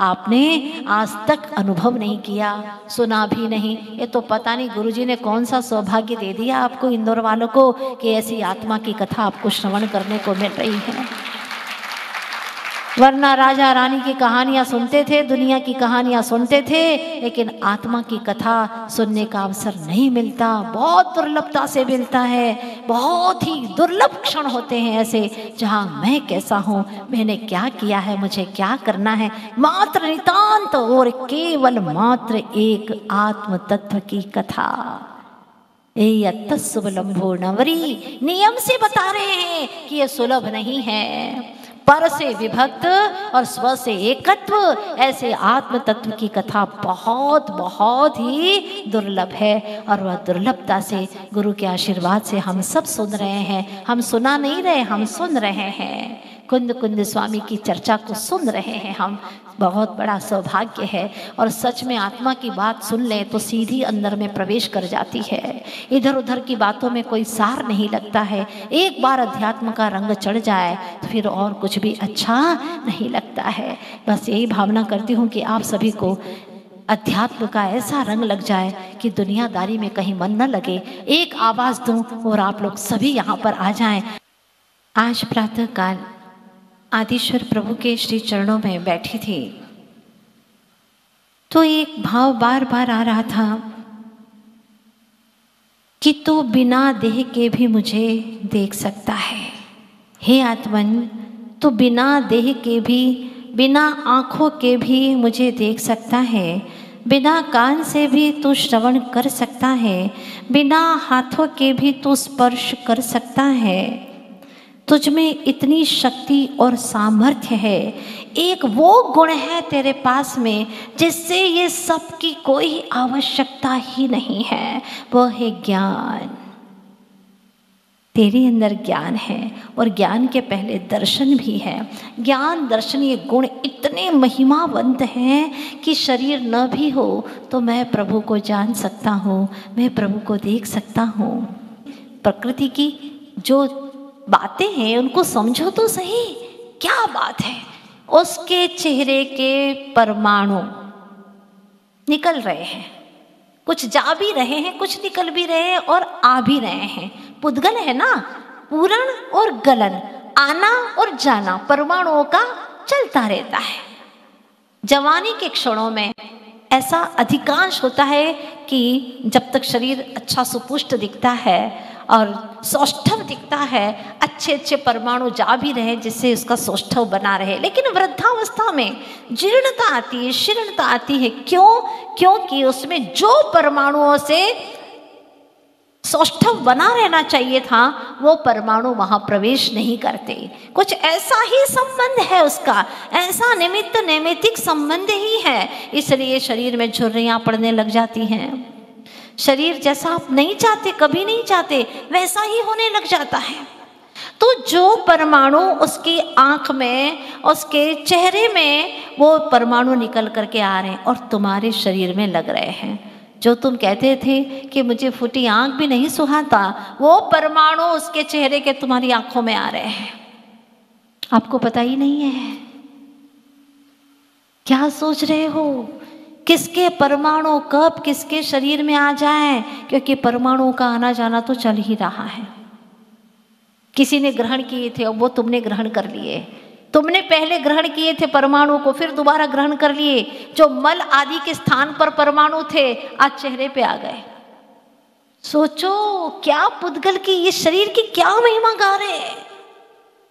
आपने आज तक अनुभव नहीं किया, सुना भी नहीं। ये तो पता नहीं गुरुजी ने कौन सा सौभाग्य दे दिया आपको इंदौर वालों को कि ऐसी आत्मा की कथा आपको श्रवण करने को मिल रही है। वरना राजा रानी की कहानियां सुनते थे, दुनिया की कहानियां सुनते थे, लेकिन आत्मा की कथा सुनने का अवसर नहीं मिलता, बहुत दुर्लभता से मिलता है। बहुत ही दुर्लभ क्षण होते हैं ऐसे जहां मैं कैसा हूं, मैंने क्या किया है, मुझे क्या करना है, मात्र नितांत और केवल मात्र एक आत्म तत्व की कथा। सुलभो नवरी नियम से बता रहे हैं कि यह सुलभ नहीं है। पर से विभक्त और स्व से एकत्व, ऐसे आत्म तत्व की कथा बहुत बहुत ही दुर्लभ है। और वह दुर्लभता से गुरु के आशीर्वाद से हम सब सुन रहे हैं। हम सुना नहीं रहे, हम सुन रहे हैं। कुंद कुंद स्वामी की चर्चा को सुन रहे हैं हम, बहुत बड़ा सौभाग्य है। और सच में आत्मा की बात सुन ले तो सीधी अंदर में प्रवेश कर जाती है, इधर उधर की बातों में कोई सार नहीं लगता है। एक बार अध्यात्म का रंग चढ़ जाए तो फिर और कुछ भी अच्छा नहीं लगता है। बस यही भावना करती हूँ कि आप सभी को अध्यात्म का ऐसा रंग लग जाए कि दुनियादारी में कहीं मन न लगे। एक आवाज़ दूं और आप लोग सभी यहाँ पर आ जाएं। आज प्रातः काल आदिश्वर प्रभु के श्री चरणों में बैठी थी तो एक भाव बार बार आ रहा था कि तू बिना देह के भी मुझे देख सकता है। हे आत्मन, तू बिना देह के भी, बिना आँखों के भी मुझे देख सकता है, बिना कान से भी तू श्रवण कर सकता है, बिना हाथों के भी तू स्पर्श कर सकता है। तुझ में इतनी शक्ति और सामर्थ्य है, एक वो गुण है तेरे पास में जिससे ये सब की कोई आवश्यकता ही नहीं है, वो है ज्ञान। तेरे अंदर ज्ञान है और ज्ञान के पहले दर्शन भी है। ज्ञान दर्शन ये गुण इतने महिमावंत हैं कि शरीर न भी हो तो मैं प्रभु को जान सकता हूँ, मैं प्रभु को देख सकता हूँ। प्रकृति की जो बातें हैं उनको समझो तो सही, क्या बात है। उसके चेहरे के परमाणु निकल रहे हैं, कुछ जा भी रहे हैं, कुछ निकल भी रहे हैं और आ भी रहे हैं। पुद्गल है ना, पूरण और गलन, आना और जाना परमाणुओं का चलता रहता है। जवानी के क्षणों में ऐसा अधिकांश होता है कि जब तक शरीर अच्छा सुपुष्ट दिखता है और सौष्ठव दिखता है, अच्छे अच्छे परमाणु जा भी रहे जिससे उसका सौष्ठव बना रहे, लेकिन वृद्धावस्था में जीर्णता आती है, शीर्णता आती है। क्यों? क्योंकि उसमें जो परमाणुओं से सौष्ठव बना रहना चाहिए था, वो परमाणु वहां प्रवेश नहीं करते। कुछ ऐसा ही संबंध है उसका, ऐसा निमित्त नैमित्तिक संबंध ही है, इसलिए शरीर में झुर्रियां पड़ने लग जाती हैं। शरीर जैसा आप नहीं चाहते, कभी नहीं चाहते, वैसा ही होने लग जाता है। तो जो परमाणु उसकी आंख में, उसके चेहरे में, वो परमाणु निकल करके आ रहे हैं और तुम्हारे शरीर में लग रहे हैं। जो तुम कहते थे कि मुझे फूटी आंख भी नहीं सुहाता, वो परमाणु उसके चेहरे के तुम्हारी आंखों में आ रहे हैं, आपको पता ही नहीं है। क्या सोच रहे हो किसके परमाणु कब किसके शरीर में आ जाए, क्योंकि परमाणु का आना जाना तो चल ही रहा है। किसी ने ग्रहण किए थे और वो तुमने ग्रहण कर लिए, तुमने पहले ग्रहण किए थे परमाणु को, फिर दोबारा ग्रहण कर लिए। जो मल आदि के स्थान पर परमाणु थे आज चेहरे पे आ गए। सोचो क्या पुद्गल की, ये शरीर की क्या महिमा गा रहे हैं।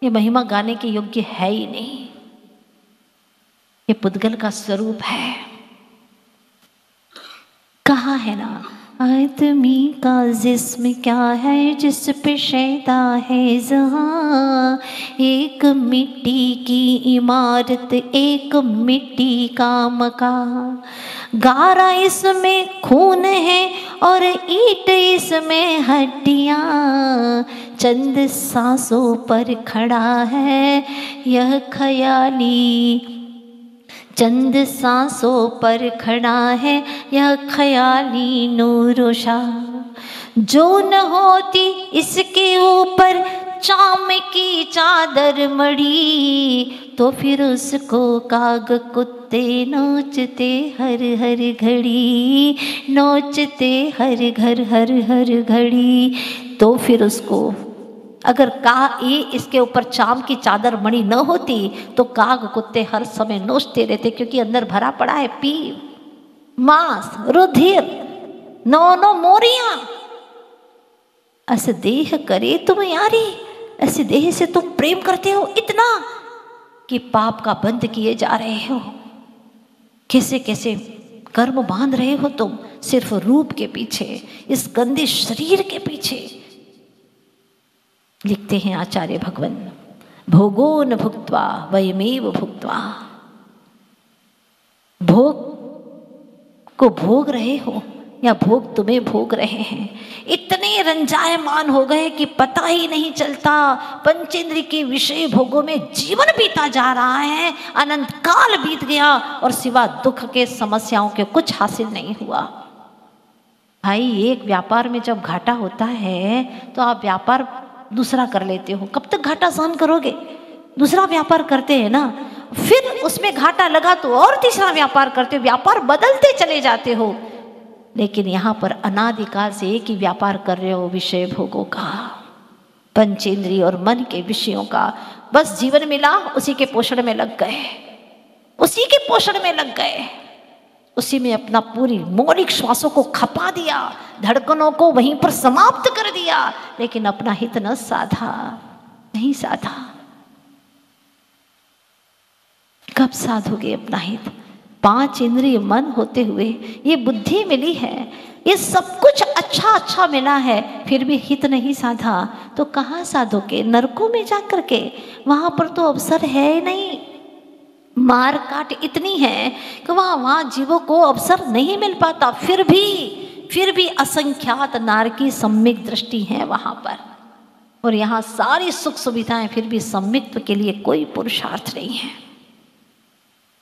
ये महिमा गाने के योग्य है ही नहीं, ये पुद्गल का स्वरूप है। कहा है ना, आदमी का जिस्म क्या है जिस पे शैदा है जहाँ, एक मिट्टी की इमारत एक मिट्टी का मकान, गारा इसमें खून है और ईंट इसमें हड्डियाँ, चंद सांसों पर खड़ा है यह ख्याली, चंद सांसों पर खड़ा है यह ख्याली नूरोशा, जो न होती इसके ऊपर चाम की चादर मड़ी, तो फिर उसको काग कुत्ते नोचते हर हर घड़ी, नोचते हर हर घड़ी। तो फिर उसको अगर इसके ऊपर चाम की चादर मणि न होती तो काग कुत्ते हर समय नोचते रहते, क्योंकि अंदर भरा पड़ा है पीप, मांस, रुधिर, नौ मोरियां। ऐसे देह करे तुम यारी, ऐसे देह से तुम प्रेम करते हो इतना कि पाप का बंध किए जा रहे हो। कैसे कैसे कर्म बांध रहे हो तुम सिर्फ रूप के पीछे, इस गंदे शरीर के पीछे। लिखते हैं आचार्य भगवान, भोगोन भुक्त्वा वयमेव भुक्त्वा, भोग को भोग रहे हो या भोग तुम्हें भोग रहे हैं। इतने रंजायमान हो गए कि पता ही नहीं चलता, पंचेंद्रिय के विषय भोगों में जीवन बीता जा रहा है, अनंत काल बीत गया और सिवा दुख के समस्याओं के कुछ हासिल नहीं हुआ। भाई एक व्यापार में जब घाटा होता है तो आप व्यापार दूसरा कर लेते हो, कब तक घाटा सहन करोगे? दूसरा व्यापार करते हैं ना, फिर उसमें घाटा लगा तो और तीसरा व्यापार करते हो, व्यापार बदलते चले जाते हो। लेकिन यहाँ पर अनादिकाल से एक ही व्यापार कर रहे हो, विषय भोगों का, पंचेंद्रिय और मन के विषयों का। बस जीवन मिला, उसी के पोषण में लग गए, उसी के पोषण में लग गए, उसी में अपना पूरी मौलिक श्वासों को खपा दिया, धड़कनों को वहीं पर समाप्त कर दिया, लेकिन अपना हित न साधा, नहीं साधा। कब साधोगे अपना हित? 5 इंद्रिय मन होते हुए ये बुद्धि मिली है, ये सब कुछ अच्छा अच्छा मिला है, फिर भी हित नहीं साधा तो कहाँ साधोगे? नरकों में जा करके, वहां पर तो अवसर है नहीं। मार काट इतनी है कि वहाँ जीवों को अवसर नहीं मिल पाता। फिर भी असंख्यात नार की सम्यक दृष्टि है वहाँ पर, और यहाँ सारी सुख सुविधाएं, फिर भी सम्यक्त्व के लिए कोई पुरुषार्थ नहीं है।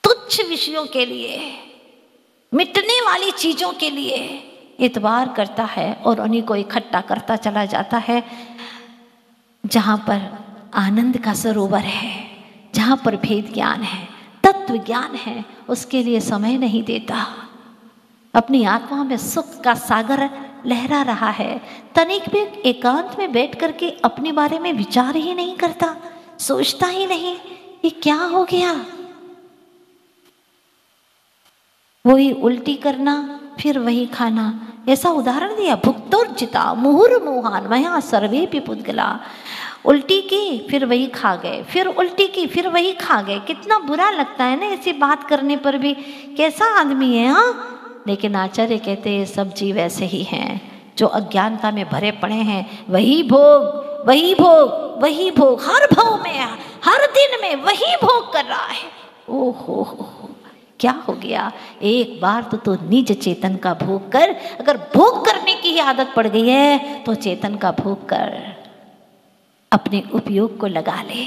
तुच्छ विषयों के लिए, मिटने वाली चीजों के लिए इतबार करता है और उन्हीं को इकट्ठा करता चला जाता है। जहाँ पर आनंद का सरोवर है, जहाँ पर भेद ज्ञान है, तत्व ज्ञान है, उसके लिए समय नहीं देता। अपनी आत्मा में सुख का सागर लहरा रहा है, तनिक भी एकांत में बैठ करके अपने बारे में विचार ही नहीं करता, सोचता ही नहीं ये क्या हो गया। वही उल्टी करना, फिर वही खाना। ऐसा उदाहरण दिया, भुक्तोर्जिता मुहुर्मुहान मया सर्वेपि पुद्गला। उल्टी की फिर वही खा गए, फिर उल्टी की फिर वही खा गए। कितना बुरा लगता है ना ऐसी बात करने पर भी, कैसा आदमी है। हाँ, लेकिन आचार्य कहते हैं सब जीव ऐसे ही हैं, जो अज्ञानता में भरे पड़े हैं वही भोग, वही भोग, वही भोग, हर भाव में, हर दिन में वही भोग कर रहा है। ओहो हो, क्या हो गया? एक बार तो निज चेतन का भोग कर। अगर भोग करने की ही आदत पड़ गई है तो चेतन का भोग कर, अपने उपयोग को लगा ले।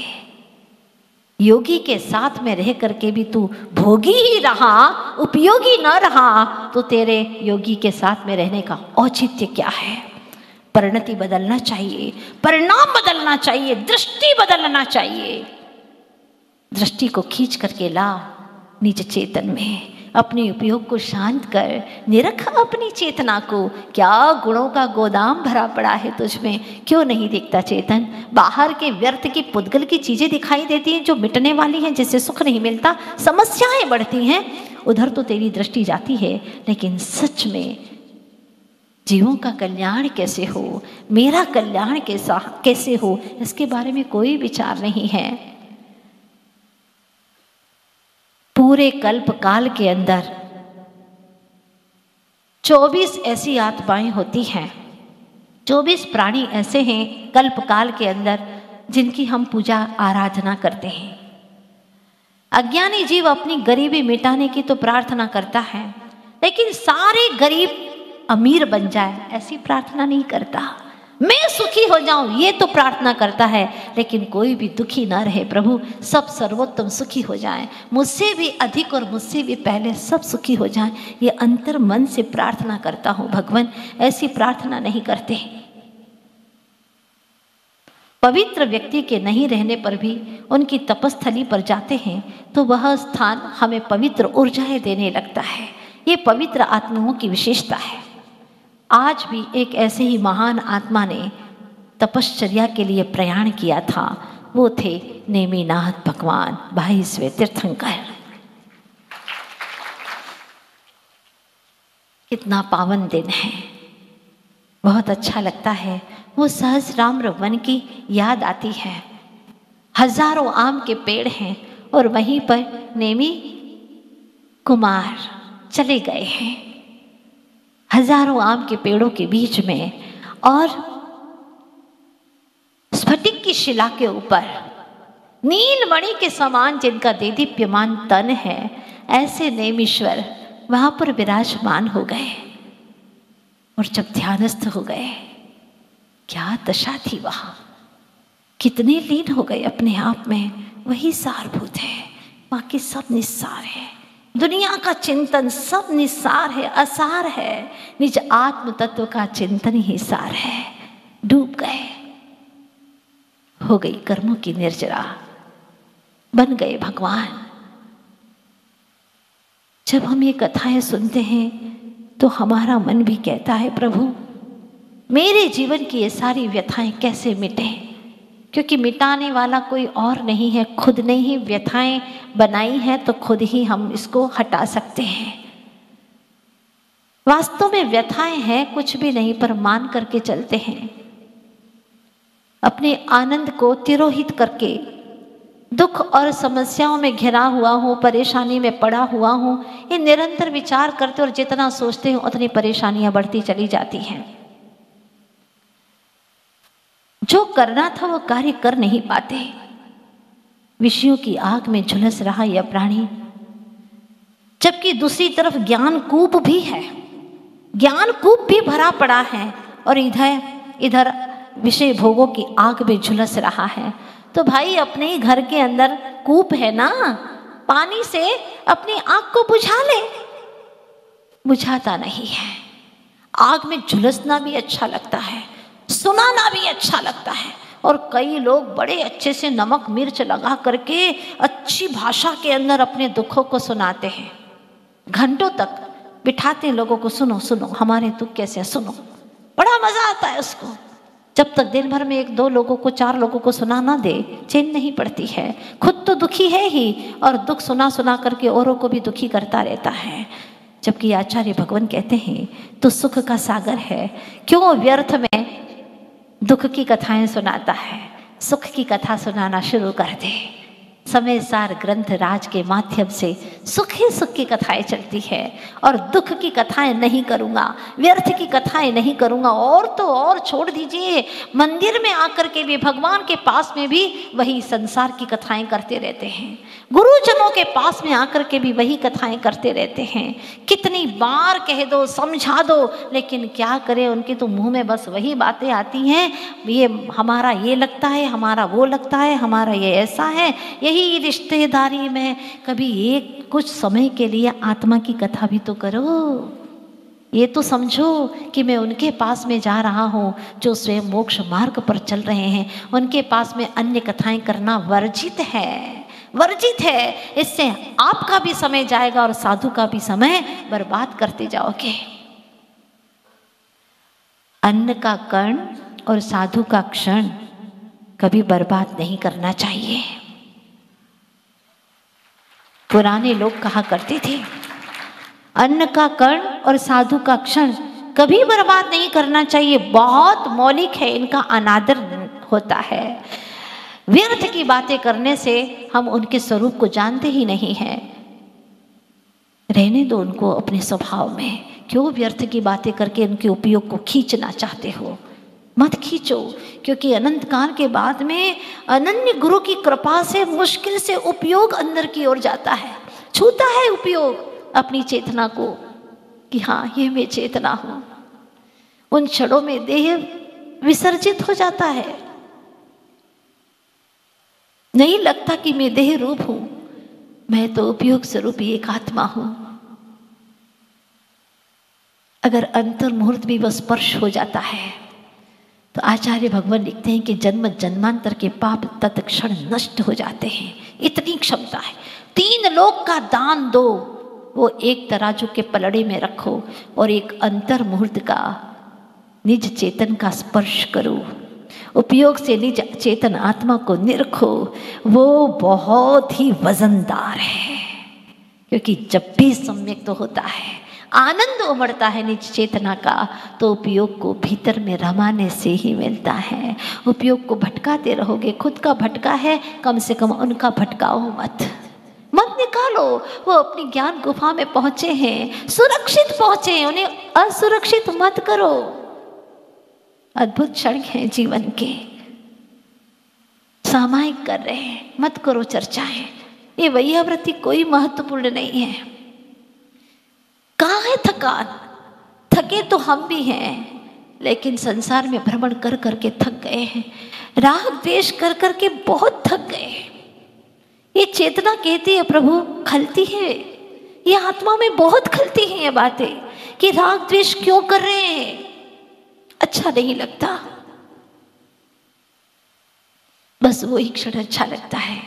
योगी के साथ में रह करके भी तू भोगी ही रहा, उपयोगी न रहा, तो तेरे योगी के साथ में रहने का औचित्य क्या है? परिणति बदलना चाहिए, परिणाम बदलना चाहिए, दृष्टि बदलना चाहिए। दृष्टि को खींच करके ला निज चेतन में, अपने उपयोग को शांत कर, निरख अपनी चेतना को। क्या गुणों का गोदाम भरा पड़ा है तुझ में, क्यों नहीं दिखता चेतन? बाहर के व्यर्थ की पुद्गल की चीजें दिखाई देती हैं जो मिटने वाली हैं, जिससे सुख नहीं मिलता, समस्याएं बढ़ती हैं, उधर तो तेरी दृष्टि जाती है। लेकिन सच में जीवों का कल्याण कैसे हो, मेरा कल्याण कैसे हो, इसके बारे में कोई विचार नहीं है। पूरे कल्प काल के अंदर 24 ऐसी आत्माएं होती हैं, 24 प्राणी ऐसे हैं कल्प काल के अंदर जिनकी हम पूजा आराधना करते हैं। अज्ञानी जीव अपनी गरीबी मिटाने की तो प्रार्थना करता है, लेकिन सारे गरीब अमीर बन जाए ऐसी प्रार्थना नहीं करता। मैं सुखी हो जाऊं ये तो प्रार्थना करता है, लेकिन कोई भी दुखी ना रहे प्रभु, सब सर्वोत्तम सुखी हो जाएं, मुझसे भी अधिक और मुझसे भी पहले सब सुखी हो जाएं, ये अंतर मन से प्रार्थना करता हूं भगवान। ऐसी प्रार्थना नहीं करते। पवित्र व्यक्ति के नहीं रहने पर भी उनकी तपस्थली पर जाते हैं तो वह स्थान हमें पवित्र ऊर्जाएं देने लगता है। ये पवित्र आत्माओं की विशेषता है। आज भी एक ऐसे ही महान आत्मा ने तपश्चर्या के लिए प्रयाण किया था, वो थे नेमिनाथ भगवान 22वें तीर्थंकर। कितना पावन दिन है, बहुत अच्छा लगता है। वो सहस्राम्र वन की याद आती है। हजारों आम के पेड़ हैं और वहीं पर नेमी कुमार चले गए हैं, हजारों आम के पेड़ों के बीच में, और स्फटिक की शिला के ऊपर नीलमणि के समान जिनका देदीप्यमान तन है, ऐसे नेमीश्वर वहां पर विराजमान हो गए। और जब ध्यानस्थ हो गए, क्या दशा थी वहां, कितने लीन हो गए अपने आप में। वही सारभूत है, बाकी सब निस्सार है। दुनिया का चिंतन सब निस्सार है, असार है। निज आत्म तत्व का चिंतन ही सार है। डूब गए, हो गई कर्मों की निर्जरा, बन गए भगवान। जब हम ये कथाएं सुनते हैं तो हमारा मन भी कहता है प्रभु मेरे जीवन की ये सारी व्यथाएं कैसे मिटे, क्योंकि मिटाने वाला कोई और नहीं है, खुद ने ही व्यथाएं बनाई हैं, तो खुद ही हम इसको हटा सकते हैं। वास्तव में व्यथाएं हैं कुछ भी नहीं, पर मान करके चलते हैं। अपने आनंद को तिरोहित करके दुख और समस्याओं में घिरा हुआ हूँ, परेशानी में पड़ा हुआ हूँ, ये निरंतर विचार करते और जितना सोचते हैं उतनी परेशानियां बढ़ती चली जाती हैं। जो करना था वो कार्य कर नहीं पाते। विषयों की आग में झुलस रहा यह प्राणी, जबकि दूसरी तरफ ज्ञान कूप भी है, ज्ञान कूप भी भरा पड़ा है, और इधर विषय भोगों की आग में झुलस रहा है। तो भाई अपने ही घर के अंदर कूप है ना, पानी से अपनी आग को बुझा ले। बुझाता नहीं है। आग में झुलसना भी अच्छा लगता है, सुनाना भी अच्छा लगता है, और कई लोग बड़े अच्छे से नमक मिर्च लगा करके अच्छी भाषा के अंदर अपने दुखों को सुनाते हैं। घंटों तक बिठाते हैं लोगों को, सुनो सुनो हमारे दुख कैसे, सुनो। बड़ा मजा आता है उसको। जब तक दिन भर में 1-2 लोगों को 4 लोगों को सुना ना दे, चैन नहीं पड़ती है। खुद तो दुखी है ही, और दुख सुना सुना करके औरों को भी दुखी करता रहता है। जबकि आचार्य भगवान कहते हैं तो सुख का सागर है, क्यों व्यर्थ में दुख की कथाएं सुनाता है। सुख की कथा सुनाना शुरू कर दे। समय सार ग्रंथ राज के माध्यम से सुख ही सुख की कथाएं चलती है, और दुख की कथाएं नहीं करूँगा, व्यर्थ की कथाएं नहीं करूँगा। और तो और छोड़ दीजिए, मंदिर में आकर के भी, भगवान के पास में भी वही संसार की कथाएं करते रहते हैं, गुरुजनों के पास में आकर के भी वही कथाएं करते रहते हैं। कितनी बार कह दो, समझा दो, लेकिन क्या करें, उनके तो मुंह में बस वही बातें आती हैं। ये हमारा ये लगता है, हमारा वो लगता है, हमारा ये ऐसा है, यही रिश्तेदारी में। कभी एक कुछ समय के लिए आत्मा की कथा भी तो करो। ये तो समझो कि मैं उनके पास में जा रहा हूँ जो स्वयं मोक्ष मार्ग पर चल रहे हैं। उनके पास में अन्य कथाएं करना वर्जित है, वर्जित है। इससे आपका भी समय जाएगा और साधु का भी समय बर्बाद करते जाओगे। अन्न का कण और साधु का क्षण कभी बर्बाद नहीं करना चाहिए। पुराने लोग कहा करते थे, अन्न का कण और साधु का क्षण कभी बर्बाद नहीं करना चाहिए। बहुत मौलिक है, इनका अनादर होता है। व्यर्थ की बातें करने से हम उनके स्वरूप को जानते ही नहीं हैं। रहने दो उनको अपने स्वभाव में। क्यों व्यर्थ की बातें करके उनके उपयोग को खींचना चाहते हो? मत खींचो, क्योंकि अनंत काल के बाद में अनन्य गुरु की कृपा से मुश्किल से उपयोग अंदर की ओर जाता है, छूता है उपयोग अपनी चेतना को, कि हाँ ये मैं चेतना हूँ। उन क्षणों में देह विसर्जित हो जाता है, नहीं लगता कि मैं देह रूप हूं, मैं तो उपयोग स्वरूप एक आत्मा हूं। अगर अंतर मुहूर्त भी वह स्पर्श हो जाता है तो आचार्य भगवान लिखते हैं कि जन्म जन्मांतर के पाप तत्क्षण नष्ट हो जाते हैं। इतनी क्षमता है। 3 लोक का दान दो, वो एक तराजू के पलड़े में रखो, और एक अंतर मुहूर्त का निज चेतन का स्पर्श करो, उपयोग से निज चेतन आत्मा को निरखो। वो बहुत ही वजनदार है, क्योंकि जब भी सम्यक तो होता है, आनंद उमड़ता है निज चेतना का, तो उपयोग को भीतर में रमाने से ही मिलता है। उपयोग को भटकाते रहोगे, खुद का भटका है, कम से कम उनका भटकाओ मत निकालो। वो अपनी ज्ञान गुफा में पहुंचे हैं, सुरक्षित पहुंचे हैं, उन्हें असुरक्षित मत करो। अद्भुत क्षण हैं जीवन के, सामायिक कर रहे हैं, मत करो चर्चाएं। ये वैयावृत्ति कोई महत्वपूर्ण नहीं है। कहाँ है थकान? थके तो हम भी हैं, लेकिन संसार में भ्रमण कर करके थक गए हैं, राग द्वेष कर करके बहुत थक गए हैं। ये चेतना कहती है प्रभु, खलती है, ये आत्मा में बहुत खलती है ये बातें कि राग द्वेष क्यों कर रहे हैं, अच्छा नहीं लगता। बस वही क्षण अच्छा लगता है।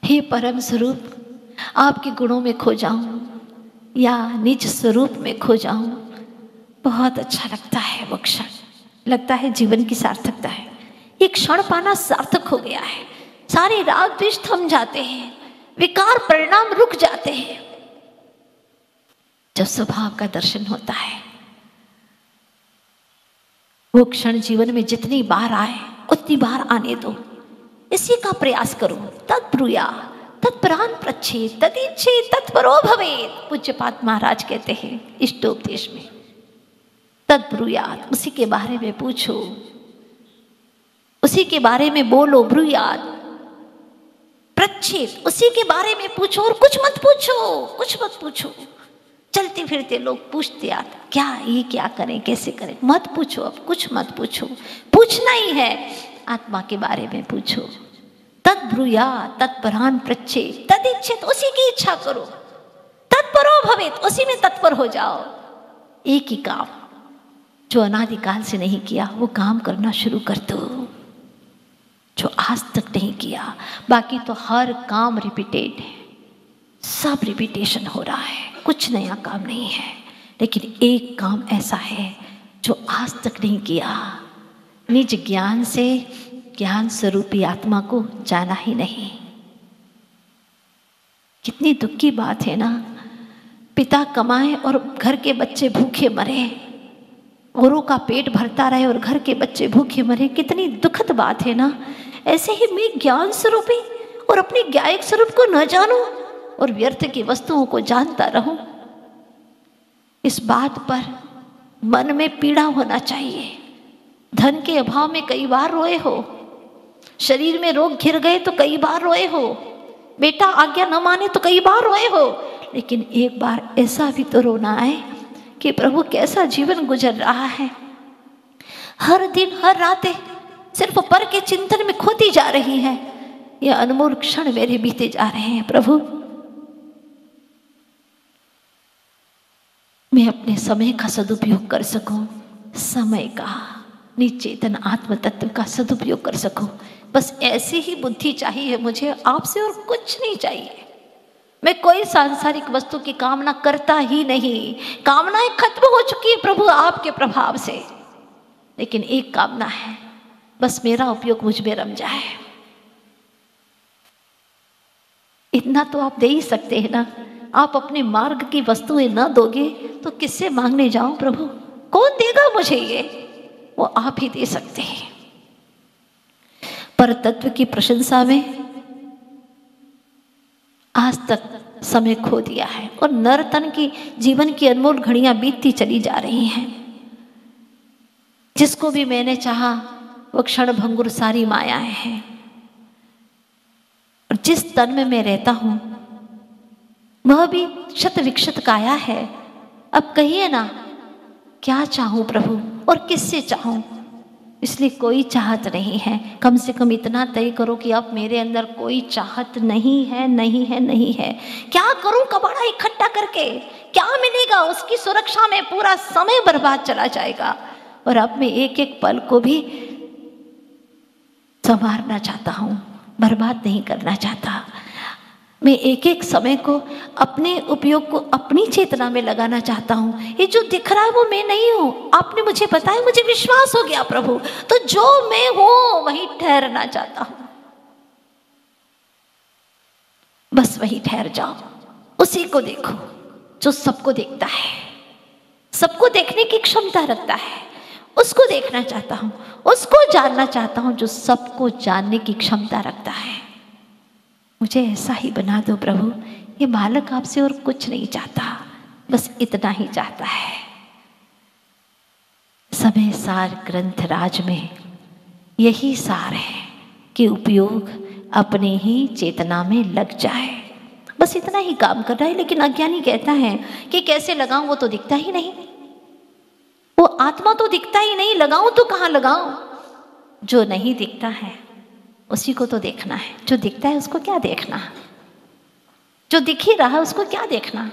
हे परम स्वरूप, आपके गुणों में खो जाऊं या निज स्वरूप में खो जाऊं, बहुत अच्छा लगता है वो क्षण। लगता है जीवन की सार्थकता है। ये क्षण पाना सार्थक हो गया है। सारे राग द्वेष थम जाते हैं, विकार परिणाम रुक जाते हैं जब स्वभाव का दर्शन होता है। वो क्षण जीवन में जितनी बार आए उतनी बार आने दो, इसी का प्रयास करो। तत्ब्रूया तत्परान प्रच्छेद तदिच्छे तत्परो भवेत्, पूज्यपाद महाराज कहते हैं इष्टोपदेश में। तत्ब्रूयात, उसी के बारे में पूछो, उसी के बारे में बोलो। ब्रूयात प्रच्छेद, उसी के बारे में पूछो, और कुछ मत पूछो, कुछ मत पूछो। चलते फिरते लोग पूछते आते, क्या ये क्या करें, कैसे करें, मत पूछो, अब कुछ मत पूछो। पूछना ही है, आत्मा के बारे में पूछो। तद्ब्रूया तत्परान प्रच्छेद तदिच्छेद, उसी की इच्छा करो। तत्परो भवेत्, उसी में तत्पर हो जाओ। एक ही काम जो अनादिकाल से नहीं किया वो काम करना शुरू कर दो, जो आज तक नहीं किया। बाकी तो हर काम रिपीटेड है, सब रिपीटेशन हो रहा है, कुछ नया काम नहीं है। लेकिन एक काम ऐसा है जो आज तक नहीं किया, निज ज्ञान से ज्ञान स्वरूपी आत्मा को जाना ही नहीं। कितनी दुख की बात है ना, पिता कमाए और घर के बच्चे भूखे मरे, औरों का पेट भरता रहे और घर के बच्चे भूखे मरे, कितनी दुखद बात है ना। ऐसे ही मैं ज्ञान स्वरूपी और अपने ज्ञायक स्वरूप को न जानूं और व्यर्थ की वस्तुओं को जानता रहूं। इस बात पर मन में पीड़ा होना चाहिए। धन के अभाव में कई बार रोए हो, शरीर में रोग घिर गए तो कई बार रोए हो, बेटा आज्ञा न माने तो कई बार रोए हो, लेकिन एक बार ऐसा भी तो रोना आए कि प्रभु कैसा जीवन गुजर रहा है। हर दिन हर रातें सिर्फ पर के चिंतन में खोती जा रही है। यह अनमोल क्षण मेरे बीते जा रहे हैं प्रभु। मैं अपने समय का सदुपयोग कर सकूं, समय का, निचेतन आत्म तत्व का सदुपयोग कर सकूं। बस ऐसी ही बुद्धि चाहिए मुझे, आपसे और कुछ नहीं चाहिए। मैं कोई सांसारिक वस्तु की कामना करता ही नहीं। कामनाएं खत्म हो चुकी है प्रभु आपके प्रभाव से, लेकिन एक कामना है, बस मेरा उपयोग मुझ में रम जाए। इतना तो आप दे ही सकते हैं ना। आप अपने मार्ग की वस्तुएं न दोगे तो किससे मांगने जाऊं प्रभु? कौन देगा मुझे ये? वो आप ही दे सकते हैं। पर तत्व की प्रशंसा में आज तक समय खो दिया है और नर तन की जीवन की अनमोल घड़ियां बीतती चली जा रही हैं। जिसको भी मैंने चाहा वो क्षण भंगुर सारी मायाएं हैं। और जिस तन में मैं रहता हूं वह भी क्षत विक्षत काया है। अब कहिए ना, क्या चाहूं प्रभु और किससे चाहूं? इसलिए कोई चाहत नहीं है। कम से कम इतना तय करो कि अब मेरे अंदर कोई चाहत नहीं है, नहीं है, नहीं है। क्या करूं कबाड़ा इकट्ठा करके? क्या मिलेगा? उसकी सुरक्षा में पूरा समय बर्बाद चला जाएगा। और अब मैं एक एक पल को भी संवारना चाहता हूं, बर्बाद नहीं करना चाहता। मैं एक एक समय को अपने उपयोग को अपनी चेतना में लगाना चाहता हूँ। ये जो दिख रहा है वो मैं नहीं हूँ। आपने मुझे बताया, मुझे विश्वास हो गया प्रभु। तो जो मैं हूँ वहीं ठहरना चाहता हूँ। बस वहीं ठहर जाओ, उसी को देखो जो सबको देखता है, सबको देखने की क्षमता रखता है। उसको देखना चाहता हूँ, उसको जानना चाहता हूँ जो सबको जानने की क्षमता रखता है। मुझे ऐसा ही बना दो प्रभु। ये बालक आपसे और कुछ नहीं चाहता, बस इतना ही चाहता है। समय सार ग्रंथ राज में यही सार है कि उपयोग अपने ही चेतना में लग जाए। बस इतना ही काम कर रहा है। लेकिन अज्ञानी कहता है कि कैसे लगाऊं, वो तो दिखता ही नहीं। वो आत्मा तो दिखता ही नहीं, लगाऊं तो कहाँ लगाऊं? जो नहीं दिखता है उसी को तो देखना है। जो दिखता है उसको क्या देखना? जो दिख ही रहा है उसको क्या देखना?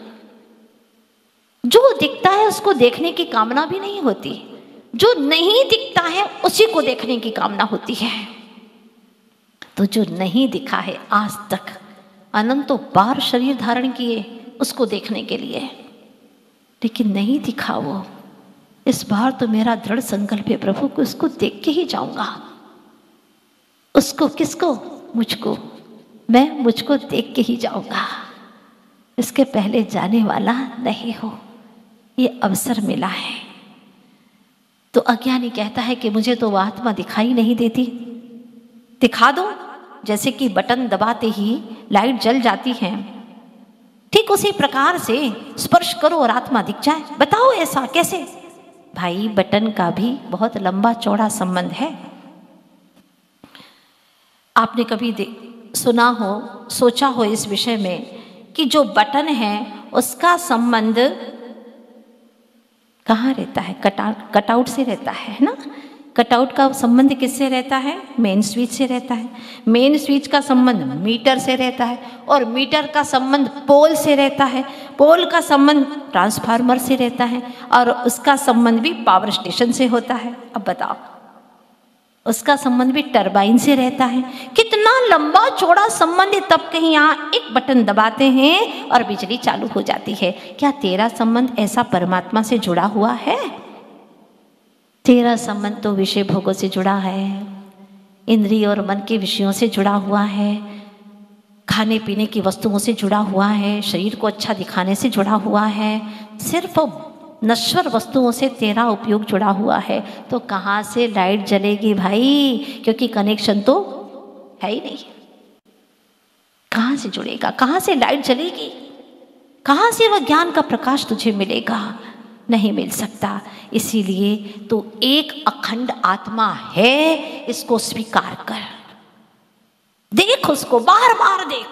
जो दिखता है उसको देखने की कामना भी नहीं होती। जो नहीं दिखता है उसी को देखने की कामना होती है। तो जो नहीं दिखा है आज तक, अनंतों बार शरीर धारण किए उसको देखने के लिए, लेकिन नहीं दिखा वो। इस बार तो मेरा दृढ़ संकल्प है प्रभु को उसको देख के ही जाऊंगा। उसको किसको? मुझको। मैं मुझको देख के ही जाऊंगा। इसके पहले जाने वाला नहीं हो। ये अवसर मिला है। तो अज्ञानी कहता है कि मुझे तो वो आत्मा दिखाई नहीं देती। दिखा दो। जैसे कि बटन दबाते ही लाइट जल जाती है, ठीक उसी प्रकार से स्पर्श करो और आत्मा दिख जाए। बताओ ऐसा कैसे? भाई बटन का भी बहुत लंबा चौड़ा संबंध है। आपने कभी सुना हो, सोचा हो इस विषय में कि जो बटन है उसका संबंध कहाँ रहता है? कटआउट से रहता है ना। कटआउट का संबंध किससे रहता है? मेन स्विच से रहता है। मेन स्विच का संबंध मीटर से रहता है और मीटर का संबंध पोल से रहता है। पोल का संबंध ट्रांसफार्मर से रहता है और उसका संबंध भी पावर स्टेशन से होता है। अब बताओ, उसका संबंध भी टरबाइन से रहता है। कितना लंबा चौड़ा संबंध है। तब कहीं यहाँ एक बटन दबाते हैं और बिजली चालू हो जाती है। क्या तेरा संबंध ऐसा परमात्मा से जुड़ा हुआ है? तेरा संबंध तो विषय भोगों से जुड़ा है, इंद्रिय और मन के विषयों से जुड़ा हुआ है, खाने पीने की वस्तुओं से जुड़ा हुआ है, शरीर को अच्छा दिखाने से जुड़ा हुआ है। सिर्फ नश्वर वस्तुओं से तेरा उपयोग जुड़ा हुआ है। तो कहाँ से लाइट जलेगी भाई? क्योंकि कनेक्शन तो है ही नहीं। कहाँ से जुड़ेगा, कहाँ से लाइट जलेगी, कहाँ से वह ज्ञान का प्रकाश तुझे मिलेगा? नहीं मिल सकता। इसीलिए तू एक अखंड आत्मा है, इसको स्वीकार कर, देख उसको, बार बार देख।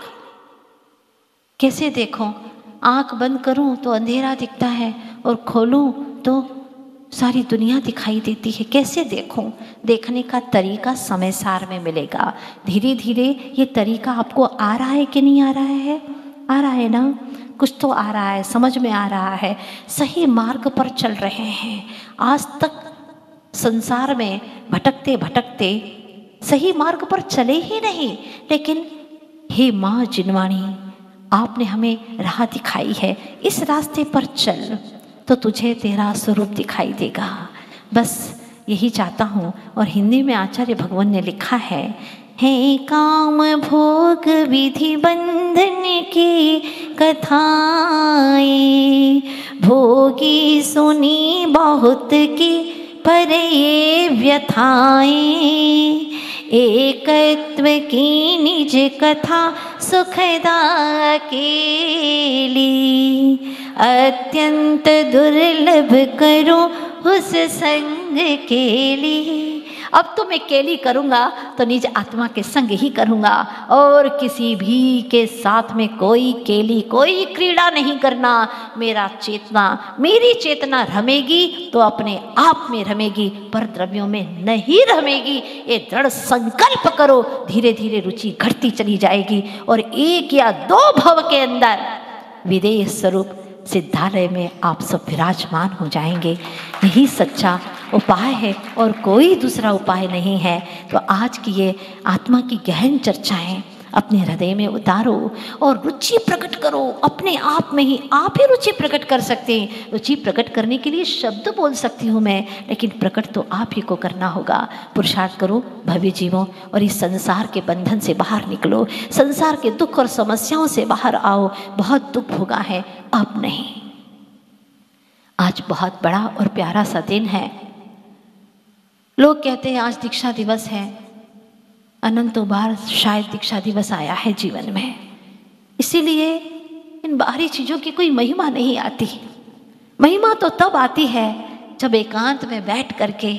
कैसे देखूं? आंख बंद करूं तो अंधेरा दिखता है और खोलूं तो सारी दुनिया दिखाई देती है। कैसे देखूं? देखने का तरीका समय सार में मिलेगा। धीरे धीरे ये तरीका आपको आ रहा है कि नहीं आ रहा है? आ रहा है ना? कुछ तो आ रहा है, समझ में आ रहा है, सही मार्ग पर चल रहे हैं। आज तक संसार में भटकते भटकते सही मार्ग पर चले ही नहीं, लेकिन हे माँ जिनवाणी, आपने हमें राह दिखाई है, इस रास्ते पर चल तो तुझे तेरा स्वरूप दिखाई देगा। बस यही चाहता हूँ। और हिंदी में आचार्य भगवान ने लिखा है काम भोग विधि बंधन की कथाएं, भोगी सुनी बहुत की पर ये व्यथाएं, एकत्व की निज कथा सुखदा केली, अत्यंत दुर्लभ करो उस संग केली। अब तो मैं केली करूँगा तो निज आत्मा के संग ही करूँगा, और किसी भी के साथ में कोई केली, कोई क्रीड़ा नहीं करना। मेरा चेतना, मेरी चेतना रमेगी तो अपने आप में रमेगी, पर द्रव्यों में नहीं रमेगी। ये दृढ़ संकल्प करो, धीरे धीरे रुचि घटती चली जाएगी और 1 या 2 भव के अंदर विदेह स्वरूप सिद्धालय में आप सब विराजमान हो जाएंगे। यही सच्चा उपाय है और कोई दूसरा उपाय नहीं है। तो आज की ये आत्मा की गहन चर्चाएं अपने हृदय में उतारो और रुचि प्रकट करो। अपने आप में ही आप ही रुचि प्रकट कर सकते हैं। रुचि प्रकट करने के लिए शब्द बोल सकती हूँ मैं, लेकिन प्रकट तो आप ही को करना होगा। पुरुषार्थ करो, भव्य जीवो और इस संसार के बंधन से बाहर निकलो। संसार के दुख और समस्याओं से बाहर आओ। बहुत दुख भोगा है, अब नहीं। आज बहुत बड़ा और प्यारा सा दिन है। लोग कहते हैं आज दीक्षा दिवस है, अनंतों बार शायद दीक्षा दिवस आया है जीवन में, इसीलिए इन बाहरी चीज़ों की कोई महिमा नहीं आती। महिमा तो तब आती है जब एकांत में बैठ करके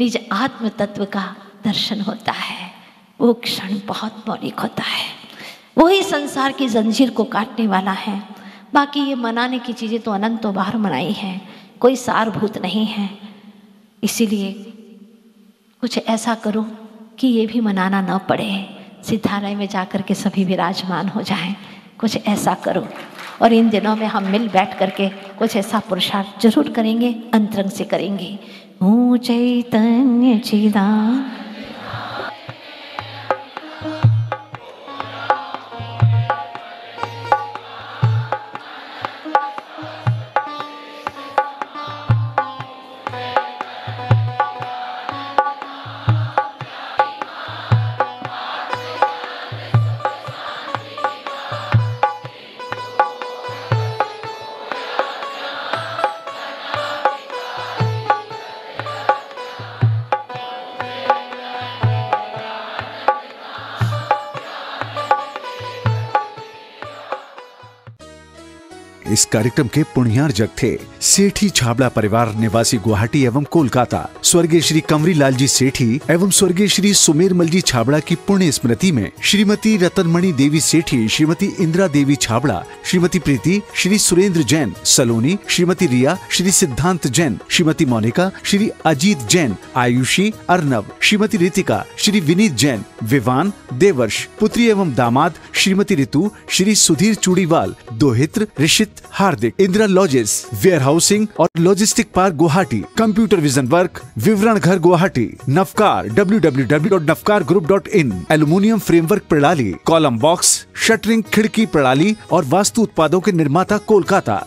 निज आत्म तत्व का दर्शन होता है। वो क्षण बहुत मौलिक होता है, वही संसार की जंजीर को काटने वाला है। बाकी ये मनाने की चीज़ें तो अनंतों बार मनाई हैं, कोई सारभूत नहीं है। इसीलिए कुछ ऐसा करो कि ये भी मनाना न पड़े, सिद्धालय में जाकर के सभी विराजमान हो जाएं। कुछ ऐसा करो और इन दिनों में हम मिल बैठ करके कुछ ऐसा पुरुषार्थ जरूर करेंगे, अंतरंग से करेंगे। ओ चैतन्य चिदानंद इस कार्यक्रम के पुण्यार्जक थे सेठी छाबड़ा परिवार निवासी गुवाहाटी एवं कोलकाता, स्वर्गीय श्री कंवरी लाल जी सेठी एवं स्वर्गीय श्री सुमेरमल जी छाबड़ा की पुण्य स्मृति में श्रीमती रतनमणि देवी सेठी, श्रीमती इंदिरा देवी छाबड़ा, श्रीमती प्रीति, श्री सुरेंद्र जैन सलोनी, श्रीमती रिया, श्री सिद्धांत जैन, श्रीमती मोनिका, श्री अजीत जैन, आयुषी, अर्नव, श्रीमती रितिका, श्री विनीत जैन, विवान, देवर्ष, पुत्री एवं दामाद श्रीमती ऋतु, श्री सुधीर चूड़ीवाल, दोहित्र, ऋषित, हार्दिक, इंदिरा लॉजेस, वेयर हाउसिंग और logistic park Guwahati, computer vision work, विवरण घर गुवाहाटी, नफकार www.nafkargroup.in, एल्युमिनियम फ्रेमवर्क प्रणाली, कॉलम बॉक्स, शटरिंग खिड़की प्रणाली और वास्तु उत्पादों के निर्माता कोलकाता।